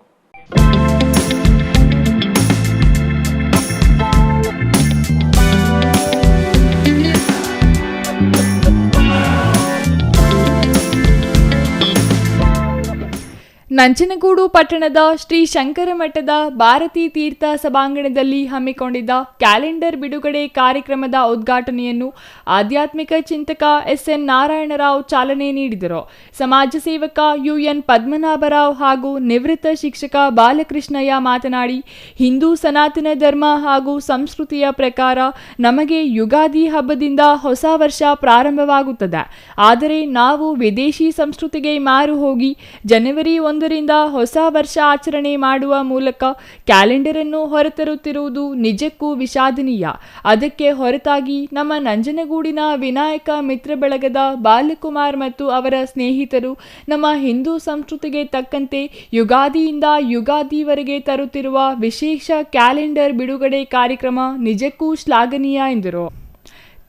ನಂಜನಗೂಡು ಪಟ್ಟಣದ ಶ್ರೀ ಶಂಕರ ಮಠದ ಭಾರತೀ ತೀರ್ಥ ಸಭಾಂಗಣದಲ್ಲಿ ಹಮ್ಮಿಕೊಂಡಿದ್ದ ಕ್ಯಾಲೆಂಡರ್ ಬಿಡುಗಡೆ ಕಾರ್ಯಕ್ರಮದ ಉದ್ಘಾಟನೆಯನ್ನು ಆಧ್ಯಾತ್ಮಿಕ ಚಿಂತಕ SN ನಾರಾಯಣರಾವ್ ಚಾಲನೆ ನೀಡಿದರು. ಸಮಾಜ ಸೇವಕ UN ಪದ್ಮನಾಭರಾವ್ ಹಾಗೂ ನಿವೃತ್ತ ಶಿಕ್ಷಕ ಬಾಲಕೃಷ್ಣಯ್ಯ ಮಾತನಾಡಿ, ಹಿಂದೂ ಸನಾತನ ಧರ್ಮ ಹಾಗೂ ಸಂಸ್ಕೃತಿಯ ಪ್ರಕಾರ ನಮಗೆ ಯುಗಾದಿ ಹಬ್ಬದಿಂದ ಹೊಸ ವರ್ಷ ಪ್ರಾರಂಭವಾಗುತ್ತದೆ. ಆದರೆ ನಾವು ವಿದೇಶಿ ಸಂಸ್ಕೃತಿಗೆ ಮಾರು ಹೋಗಿ ಜನವರಿ 1ರಿಂದ ಹೊಸ ವರ್ಷ ಆಚರಣೆ ಮಾಡುವ ಮೂಲಕ ಕ್ಯಾಲೆಂಡರ್ ಅನ್ನು ಹೊರತರುತ್ತಿರುವುದು ನಿಜಕ್ಕೂ ವಿಷಾದನೀಯ. ಅದಕ್ಕೆ ಹೊರತಾಗಿ ನಮ್ಮ ನಂಜನಗೂಡಿನ ವಿನಾಯಕ ಮಿತ್ರ ಬಳಗದ ಬಾಲಕುಮಾರ್ ಮತ್ತು ಅವರ ಸ್ನೇಹಿತರು ನಮ್ಮ ಹಿಂದೂ ಸಂಸ್ಕೃತಿಗೆ ತಕ್ಕಂತೆ ಯುಗಾದಿಯಿಂದ ಯುಗಾದಿವರೆಗೆ ತರುತ್ತಿರುವ ವಿಶೇಷ ಕ್ಯಾಲೆಂಡರ್ ಬಿಡುಗಡೆ ಕಾರ್ಯಕ್ರಮ ನಿಜಕ್ಕೂ ಶ್ಲಾಘನೀಯ ಎಂದರು.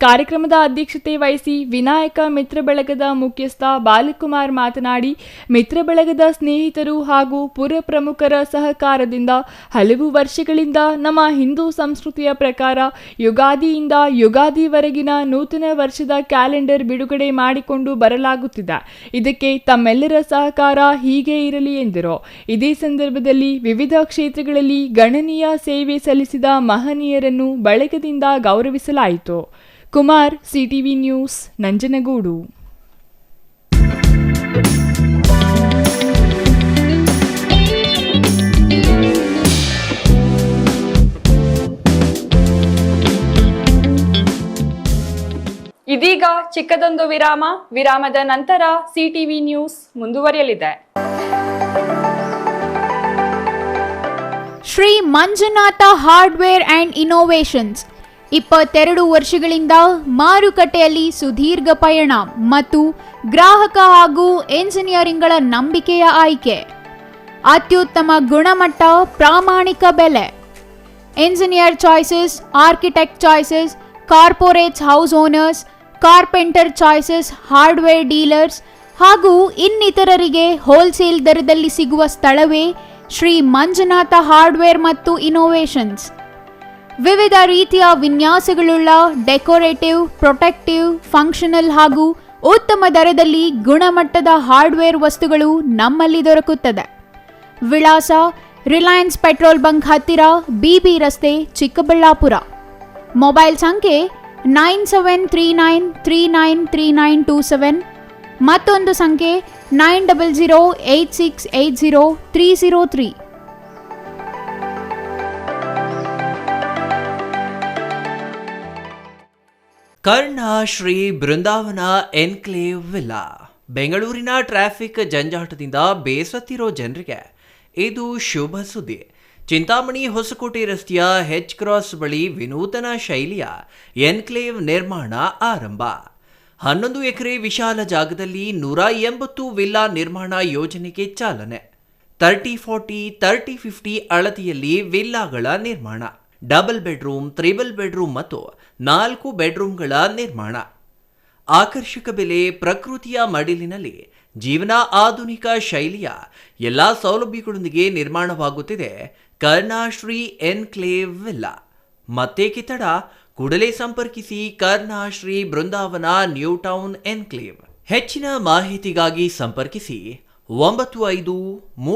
ಕಾರ್ಯಕ್ರಮದ ಅಧ್ಯಕ್ಷತೆ ವಹಿಸಿ ವಿನಾಯಕ ಮಿತ್ರ ಬಳಗದ ಮುಖ್ಯಸ್ಥ ಬಾಲಕುಮಾರ್ ಮಾತನಾಡಿ, ಮಿತ್ರ ಬಳಗದ ಸ್ನೇಹಿತರು ಹಾಗೂ ಪುರ ಪ್ರಮುಖರ ಸಹಕಾರದಿಂದ ಹಲವು ವರ್ಷಗಳಿಂದ ನಮ್ಮ ಹಿಂದೂ ಸಂಸ್ಕೃತಿಯ ಪ್ರಕಾರ ಯುಗಾದಿಯಿಂದ ಯುಗಾದಿವರೆಗಿನ ನೂತನ ವರ್ಷದ ಕ್ಯಾಲೆಂಡರ್ ಬಿಡುಗಡೆ ಮಾಡಿಕೊಂಡು ಬರಲಾಗುತ್ತಿದೆ. ಇದಕ್ಕೆ ತಮ್ಮೆಲ್ಲರ ಸಹಕಾರ ಹೀಗೆ ಇರಲಿ ಎಂದರು. ಇದೇ ಸಂದರ್ಭದಲ್ಲಿ ವಿವಿಧ ಕ್ಷೇತ್ರಗಳಲ್ಲಿ ಗಣನೀಯ ಸೇವೆ ಸಲ್ಲಿಸಿದ ಮಹನೀಯರನ್ನು ಬಳಗದಿಂದ ಗೌರವಿಸಲಾಯಿತು. Kumar, CTV news, Nanjangud. ಇದೀಗ ಚಿಕ್ಕದೊಂದು ವಿರಾಮ. ವಿರಾಮದ ನಂತರ CTV ನ್ಯೂಸ್ ಮುಂದುವರಿಯಲಿದೆ. Shri Manjunatha hardware and innovations 22 ವರ್ಷಗಳಿಂದ ಮಾರುಕಟ್ಟೆಯಲ್ಲಿ ಸುದೀರ್ಘ ಪಯಣ ಮತ್ತು ಗ್ರಾಹಕ ಹಾಗೂ ಎಂಜಿನಿಯರಿಂಗ್ಗಳ ನಂಬಿಕೆಯ ಆಯ್ಕೆ. ಅತ್ಯುತ್ತಮ ಗುಣಮಟ್ಟ, ಪ್ರಾಮಾಣಿಕ ಬೆಲೆ. Engineer choices, architect choices, corporates house owners, carpenter choices, hardware dealers ಹಾಗೂ ಇನ್ನಿತರರಿಗೆ ಹೋಲ್ಸೇಲ್ ದರದಲ್ಲಿ ಸಿಗುವ ಸ್ಥಳವೇ ಶ್ರೀ ಮಂಜುನಾಥ ಹಾರ್ಡ್ವೇರ್ ಮತ್ತು ಇನ್ನೋವೇಷನ್ಸ್. ವಿವಿಧ ರೀತಿಯ ವಿನ್ಯಾಸಗಳುಳ್ಳ ಡೆಕೋರೇಟಿವ್, ಪ್ರೊಟೆಕ್ಟಿವ್, ಫಂಕ್ಷನಲ್ ಹಾಗೂ ಉತ್ತಮ ದರದಲ್ಲಿ ಗುಣಮಟ್ಟದ ಹಾರ್ಡ್ವೇರ್ ವಸ್ತುಗಳು ನಮ್ಮಲ್ಲಿ ದೊರಕುತ್ತದೆ. ವಿಳಾಸ ರಿಲಯನ್ಸ್ ಪೆಟ್ರೋಲ್ ಬಂಕ್ ಹತ್ತಿರ ಬಿಬಿ ರಸ್ತೆ, ಚಿಕ್ಕಬಳ್ಳಾಪುರ. ಮೊಬೈಲ್ ಸಂಖ್ಯೆ 9739393927, ಮತ್ತೊಂದು ಸಂಖ್ಯೆ 9008680303. ಕರ್ಣ ಶ್ರೀ ಬೃಂದಾವನ ಎನ್ಕ್ಲೇವ್ ವಿಲ್ಲಾ. ಬೆಂಗಳೂರಿನ ಟ್ರಾಫಿಕ್ ಜಂಜಾಟದಿಂದ ಬೇಸತ್ತಿರೋ ಜನರಿಗೆ ಇದು ಶುಭ ಸುದ್ದಿ. ಚಿಂತಾಮಣಿ ಹೊಸಕೋಟೆ ರಸ್ತೆಯ ಹೆಚ್ ಕ್ರಾಸ್ ಬಳಿ ವಿನೂತನ ಶೈಲಿಯ ಎನ್ಕ್ಲೇವ್ ನಿರ್ಮಾಣ ಆರಂಭ. 11 ಎಕರೆ ವಿಶಾಲ ಜಾಗದಲ್ಲಿ 180 ವಿಲ್ಲಾ ನಿರ್ಮಾಣ ಯೋಜನೆಗೆ ಚಾಲನೆ. 30-40, 30-50 ಅಳತೆಯಲ್ಲಿ ವಿಲ್ಲಾಗಳ ನಿರ್ಮಾಣ. ಡಬಲ್ ಬೆಡ್ರೂಮ್, ತ್ರಿಬಲ್ ಬೆಡ್ರೂಮ್ ಮತ್ತು 4 ಬೆಡ್ರೂಮ್ಗಳ ನಿರ್ಮಾಣ. ಆಕರ್ಷಕ ಬೆಲೆ, ಪ್ರಕೃತಿಯ ಮಡಿಲಿನಲ್ಲಿ ಜೀವನ, ಆಧುನಿಕ ಶೈಲಿಯ ಎಲ್ಲ ಸೌಲಭ್ಯಗಳೊಂದಿಗೆ ನಿರ್ಮಾಣವಾಗುತ್ತಿದೆ ಕರ್ಣಶ್ರೀ ಎನ್ಕ್ಲೇವ್ ವಿಲ್ಲಾ. ಮತ್ತೇಕೆ ತಡ? ಕೂಡಲೇ ಸಂಪರ್ಕಿಸಿ Karnashri Brindavan new town enclave. ಹೆಚ್ಚಿನ ಮಾಹಿತಿಗಾಗಿ ಸಂಪರ್ಕಿಸಿ 9535955555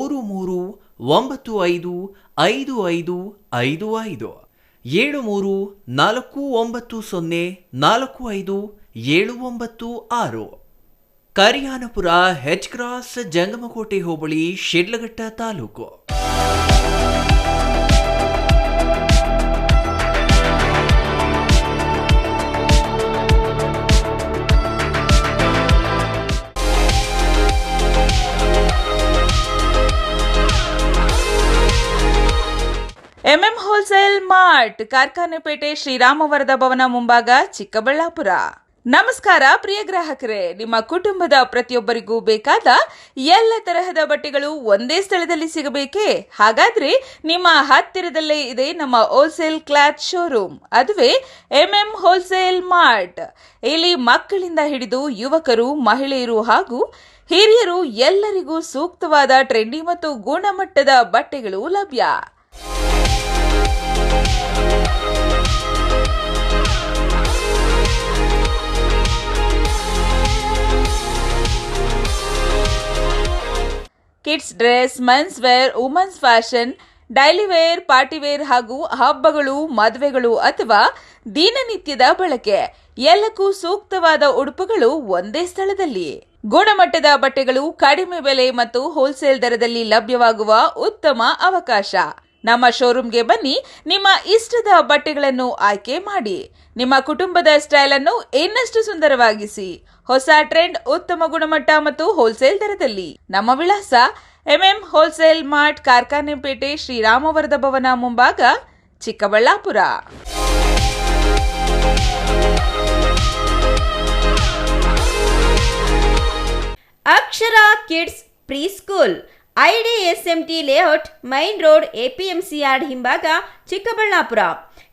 7349045796. Kariyanapura, H cross, Jangamakote hobli, Shidlaghatta taluk. MM wholesale mart, Karkhanepete, ಶ್ರೀರಾಮವರದ ಭವನ ಮುಂಭಾಗ, ಚಿಕ್ಕಬಳ್ಳಾಪುರ. ನಮಸ್ಕಾರ ಪ್ರಿಯ ಗ್ರಾಹಕರೇ, ನಿಮ್ಮ ಕುಟುಂಬದ ಪ್ರತಿಯೊಬ್ಬರಿಗೂ ಬೇಕಾದ ಎಲ್ಲ ತರಹದ ಬಟ್ಟೆಗಳು ಒಂದೇ ಸ್ಥಳದಲ್ಲಿ ಸಿಗಬೇಕೇ? ಹಾಗಾದ್ರೆ ನಿಮ್ಮ ಹತ್ತಿರದಲ್ಲೇ ಇದೆ ನಮ್ಮ ಹೋಲ್ಸೇಲ್ ಕ್ಲಾತ್ ಶೋರೂಮ್, ಅದುವೇ ಎಂಎಂ ಹೋಲ್ಸೇಲ್ ಮಾರ್ಟ್. ಇಲ್ಲಿ ಮಕ್ಕಳಿಂದ ಹಿಡಿದು ಯುವಕರು, ಮಹಿಳೆಯರು ಹಾಗೂ ಹಿರಿಯರು ಎಲ್ಲರಿಗೂ ಸೂಕ್ತವಾದ ಟ್ರೆಂಡಿ ಮತ್ತು ಗುಣಮಟ್ಟದ ಬಟ್ಟೆಗಳು ಲಭ್ಯ. Kids dress, men's wear, women's fashion, daily wear, party wear ಹಾಗೂ ಹಬ್ಬಗಳು, ಮದುವೆಗಳು ಅಥವಾ ದಿನನಿತ್ಯದ ಬಳಕೆ ಎಲ್ಲಕ್ಕೂ ಸೂಕ್ತವಾದ ಉಡುಪುಗಳು ಒಂದೇ ಸ್ಥಳದಲ್ಲಿ. ಗುಣಮಟ್ಟದ ಬಟ್ಟೆಗಳು ಕಡಿಮೆ ಬೆಲೆ ಮತ್ತು ಹೋಲ್ಸೇಲ್ ದರದಲ್ಲಿ ಲಭ್ಯವಾಗುವ ಉತ್ತಮ ಅವಕಾಶ. ನಮ್ಮ ಶೋರೂಮ್ಗೆ ಬನ್ನಿ, ನಿಮ್ಮ ಇಷ್ಟದ ಬಟ್ಟೆಗಳನ್ನು ಆಯ್ಕೆ ಮಾಡಿ, ನಿಮ್ಮ ಕುಟುಂಬದ ಸ್ಟೈಲ್ ಅನ್ನು ಇನ್ನಷ್ಟು ಸುಂದರವಾಗಿಸಿ. ಹೊಸ ಟ್ರೆಂಡ್, ಉತ್ತಮ ಗುಣಮಟ್ಟ ಮತ್ತು ಹೋಲ್ಸೇಲ್ ದರದಲ್ಲಿ. ನಮ್ಮ ವಿಳಾಸ ಎಂಎಂ ಹೋಲ್ಸೇಲ್ ಮಾರ್ಟ್, ಕಾರ್ಖಾನೆಪೇಟೆ, ಶ್ರೀರಾಮವರದ ಭವನ ಮುಂಭಾಗ, Chikkaballapur. Akshara kids pre school, IDSMT layout, main road, APMC yard ಹಿಂಭಾಗ, ಚಿಕ್ಕಬಳ್ಳಾಪುರ.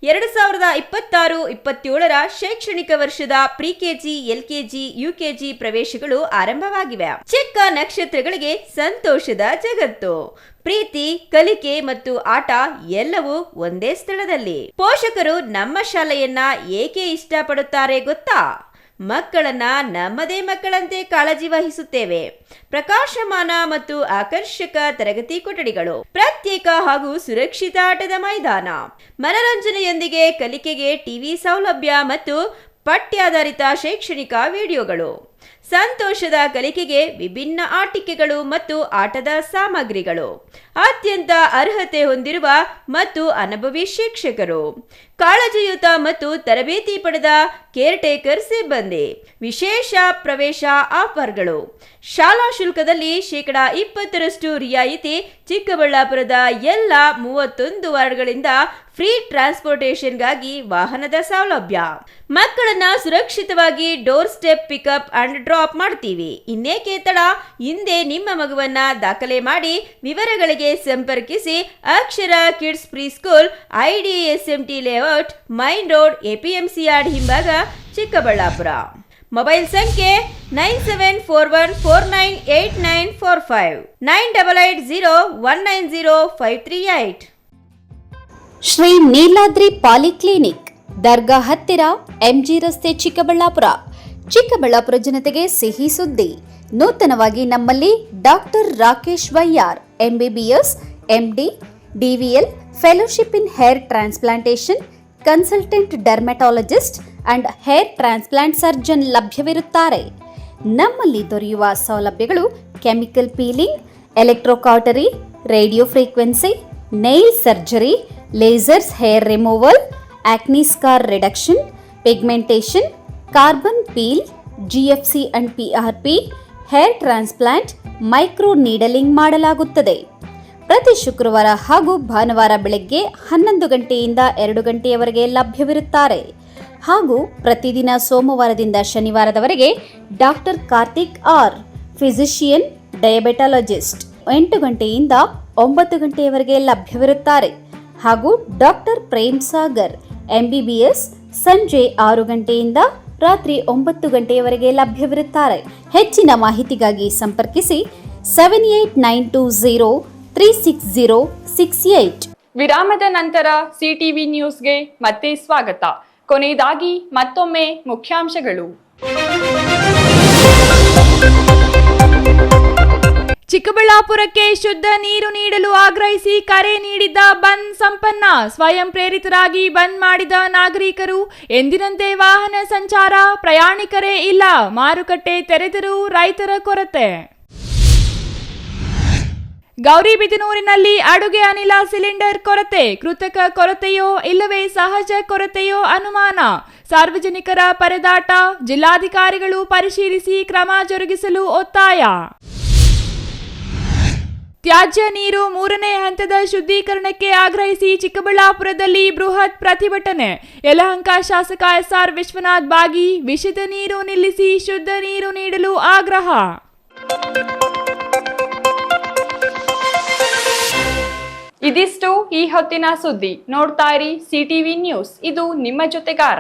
2026-27 ಶೈಕ್ಷಣಿಕ ವರ್ಷದ ಪ್ರಿ ಕೆಜಿ, ಎಲ್ಕೆಜಿ, ಯುಕೆಜಿ ಪ್ರವೇಶಗಳು ಆರಂಭವಾಗಿವೆ. ಚಿಕ್ಕ ನಕ್ಷತ್ರಗಳಿಗೆ ಸಂತೋಷದ ಜಗತ್ತು. ಪ್ರೀತಿ, ಕಲಿಕೆ ಮತ್ತು ಆಟ ಎಲ್ಲವೂ ಒಂದೇ ಸ್ಥಳದಲ್ಲಿ. ಪೋಷಕರು ನಮ್ಮ ಶಾಲೆಯನ್ನ ಏಕೆ ಇಷ್ಟಪಡುತ್ತಾರೆ ಗೊತ್ತಾ? ಮಕ್ಕಳನ್ನ ನಮ್ಮದೇ ಮಕ್ಕಳಂತೆ ಕಾಳಜಿ ವಹಿಸುತ್ತೇವೆ. ಪ್ರಕಾಶಮಾನ ಮತ್ತು ಆಕರ್ಷಕ ತರಗತಿ ಕೊಠಡಿಗಳು, ಪ್ರತ್ಯೇಕ ಹಾಗೂ ಸುರಕ್ಷಿತ ಆಟದ ಮೈದಾನ, ಮನರಂಜನೆಯೊಂದಿಗೆ ಕಲಿಕೆಗೆ ಟಿವಿ ಸೌಲಭ್ಯ ಮತ್ತು ಪಠ್ಯಾಧಾರಿತ ಶೈಕ್ಷಣಿಕ ವಿಡಿಯೋಗಳು, ಸಂತೋಷದ ಕಲಿಕೆಗೆ ವಿಭಿನ್ನ ಆಟಿಕೆಗಳು ಮತ್ತು ಆಟದ ಸಾಮಗ್ರಿಗಳು, ಅತ್ಯಂತ ಅರ್ಹತೆ ಹೊಂದಿರುವ ಮತ್ತು ಅನುಭವಿ ಶಿಕ್ಷಕರು, ಕಾಳಜಿಯುತ ಮತ್ತು ತರಬೇತಿ ಪಡೆದ ಕೇರ್ ಟೇಕರ್ ಸಿಬ್ಬಂದಿ, ವಿಶೇಷ ಪ್ರವೇಶ ಆಫರ್ಗಳು, ಶಾಲಾ ಶುಲ್ಕದಲ್ಲಿ 20% ರಿಯಾಯಿತಿ, ಚಿಕ್ಕಬಳ್ಳಾಪುರದ ಎಲ್ಲ 31 ವಾರ್ಡ್ಗಳಿಂದ ಫ್ರೀ ಟ್ರಾನ್ಸ್ಪೋರ್ಟೇಷನ್ಗಾಗಿ ವಾಹನದ ಸೌಲಭ್ಯ. ಮಕ್ಕಳನ್ನ ಸುರಕ್ಷಿತವಾಗಿ door step pickup and drop ಮಾಡ್ತೀವಿ. ಇನ್ನೇಕೆ ತಡ? ಹಿಂದೆ ನಿಮ್ಮ ಮಗುವನ್ನ ದಾಖಲೆ ಮಾಡಿ. ವಿವರಗಳಿಗೆ ಸಂಪರ್ಕಿಸಿ Akshara kids pre school, IDSMT layout, main road, APMC yard ಹಿಂಭಾಗ, ಚಿಕ್ಕಬಳ್ಳಾಪುರ. ಮೊಬೈಲ್ ಸಂಖ್ಯೆ 9741498945, 9880190538. ಶ್ರೀ ನೀಲಾದ್ರಿ ಪಾಲಿಕ್ಲಿನಿಕ್, ದರ್ಗಾ ಹತ್ತಿರ, ಎಂಜಿ ರಸ್ತೆ, ಚಿಕ್ಕಬಳ್ಳಾಪುರ. ಚಿಕ್ಕಬಳ್ಳಾಪುರ ಜನತೆಗೆ ಸಿಹಿ ಸುದ್ದಿ. ನೂತನವಾಗಿ ನಮ್ಮಲ್ಲಿ doctor Rakesh wire, MBBS, MD, DVL, Fellowship in Hair Transplantation, Consultant Dermatologist and Hair Transplant Surgeon ಲಭ್ಯವಿರುತ್ತಾರೆ. ನಮ್ಮಲ್ಲಿ ದೊರೆಯುವ ಸೌಲಭ್ಯಗಳು chemical peeling, electrocautery, radio frequency, nail surgery, lasers hair removal, acne scar reduction, pigmentation, carbon peel, GFC and PRP, hair transplant, micro needling ಮಾಡಲಾಗುತ್ತದೆ. ಪ್ರತಿ ಶುಕ್ರವಾರ ಹಾಗೂ ಭಾನುವಾರ ಬೆಳಗ್ಗೆ 11 ಗಂಟೆಯಿಂದ 2 ಗಂಟೆಯವರೆಗೆ ಲಭ್ಯವಿರುತ್ತಾರೆ. ಹಾಗೂ ಪ್ರತಿದಿನ ಸೋಮವಾರದಿಂದ ಶನಿವಾರದವರೆಗೆ ಡಾಕ್ಟರ್ ಕಾರ್ತಿಕ್ ಆರ್, ಫಿಸಿಷಿಯನ್, ಡಯಾಬೆಟಾಲಜಿಸ್ಟ್ 8 ಗಂಟೆಯಿಂದ 9 ಗಂಟೆಯವರೆಗೆ ಲಭ್ಯವಿರುತ್ತಾರೆ. ಹಾಗೂ ಡಾಕ್ಟರ್ ಪ್ರೇಮ್ ಸಾಗರ್, MBBS, ಸಂಜೆ 6 ಗಂಟೆಯಿಂದ ರಾತ್ರಿ 9 ಗಂಟೆಯವರೆಗೆ ಲಭ್ಯವಿರುತ್ತಾರೆ. ಹೆಚ್ಚಿನ ಮಾಹಿತಿಗಾಗಿ ಸಂಪರ್ಕಿಸಿ 7892036068. ವಿರಾಮದ ನಂತರ CTV ನ್ಯೂಸ್ಗೆ ಮತ್ತೆ ಸ್ವಾಗತ. ಕೊನೆಯದಾಗಿ ಮತ್ತೊಮ್ಮೆ ಮುಖ್ಯಾಂಶಗಳು. ಚಿಕ್ಕಬಳ್ಳಾಪುರಕ್ಕೆ ಶುದ್ಧ ನೀರು ನೀಡಲು ಆಗ್ರಹಿಸಿ ಕರೆ ನೀಡಿದ್ದ ಬಂದ್ ಸಂಪನ್ನ. ಸ್ವಯಂ ಪ್ರೇರಿತರಾಗಿ ಬಂದ್ ಮಾಡಿದ ನಾಗರಿಕರು. ಎಂದಿನಂತೆ ವಾಹನ ಸಂಚಾರ, ಪ್ರಯಾಣಿಕರೇ ಇಲ್ಲ. ಮಾರುಕಟ್ಟೆ ತೆರೆದರೂ ರೈತರ ಕೊರತೆ. ಗೌರಿಬಿದನೂರಿನಲ್ಲಿ ಅಡುಗೆ ಅನಿಲ ಸಿಲಿಂಡರ್ ಕೊರತೆ. ಕೃತಕ ಕೊರತೆಯೋ ಇಲ್ಲವೇ ಸಹಜ ಕೊರತೆಯೋ ಅನುಮಾನ. ಸಾರ್ವಜನಿಕರ ಪರದಾಟ. ಜಿಲ್ಲಾಧಿಕಾರಿಗಳು ಪರಿಶೀಲಿಸಿ ಕ್ರಮ ಜರುಗಿಸಲು ಒತ್ತಾಯ. ತ್ಯಾಜ್ಯ ನೀರು 3ನೇ ಹಂತದ ಶುದ್ಧೀಕರಣಕ್ಕೆ ಆಗ್ರಹಿಸಿ ಚಿಕ್ಕಬಳ್ಳಾಪುರದಲ್ಲಿ ಬೃಹತ್ ಪ್ರತಿಭಟನೆ. ಯಲಹಂಕ ಶಾಸಕ SR ವಿಶ್ವನಾಥ್ ಭಾಗಿ. ವಿಷದ ನೀರು ನಿಲ್ಲಿಸಿ ಶುದ್ಧ ನೀರು ನೀಡಲು ಆಗ್ರಹ. ಇದಿಷ್ಟು ಈ ಹೊತ್ತಿನ ಸುದ್ದಿ. ನೋಡ್ತಾ ಇರಿ CTV ನ್ಯೂಸ್, ಇದು ನಿಮ್ಮ ಜೊತೆಗಾರ.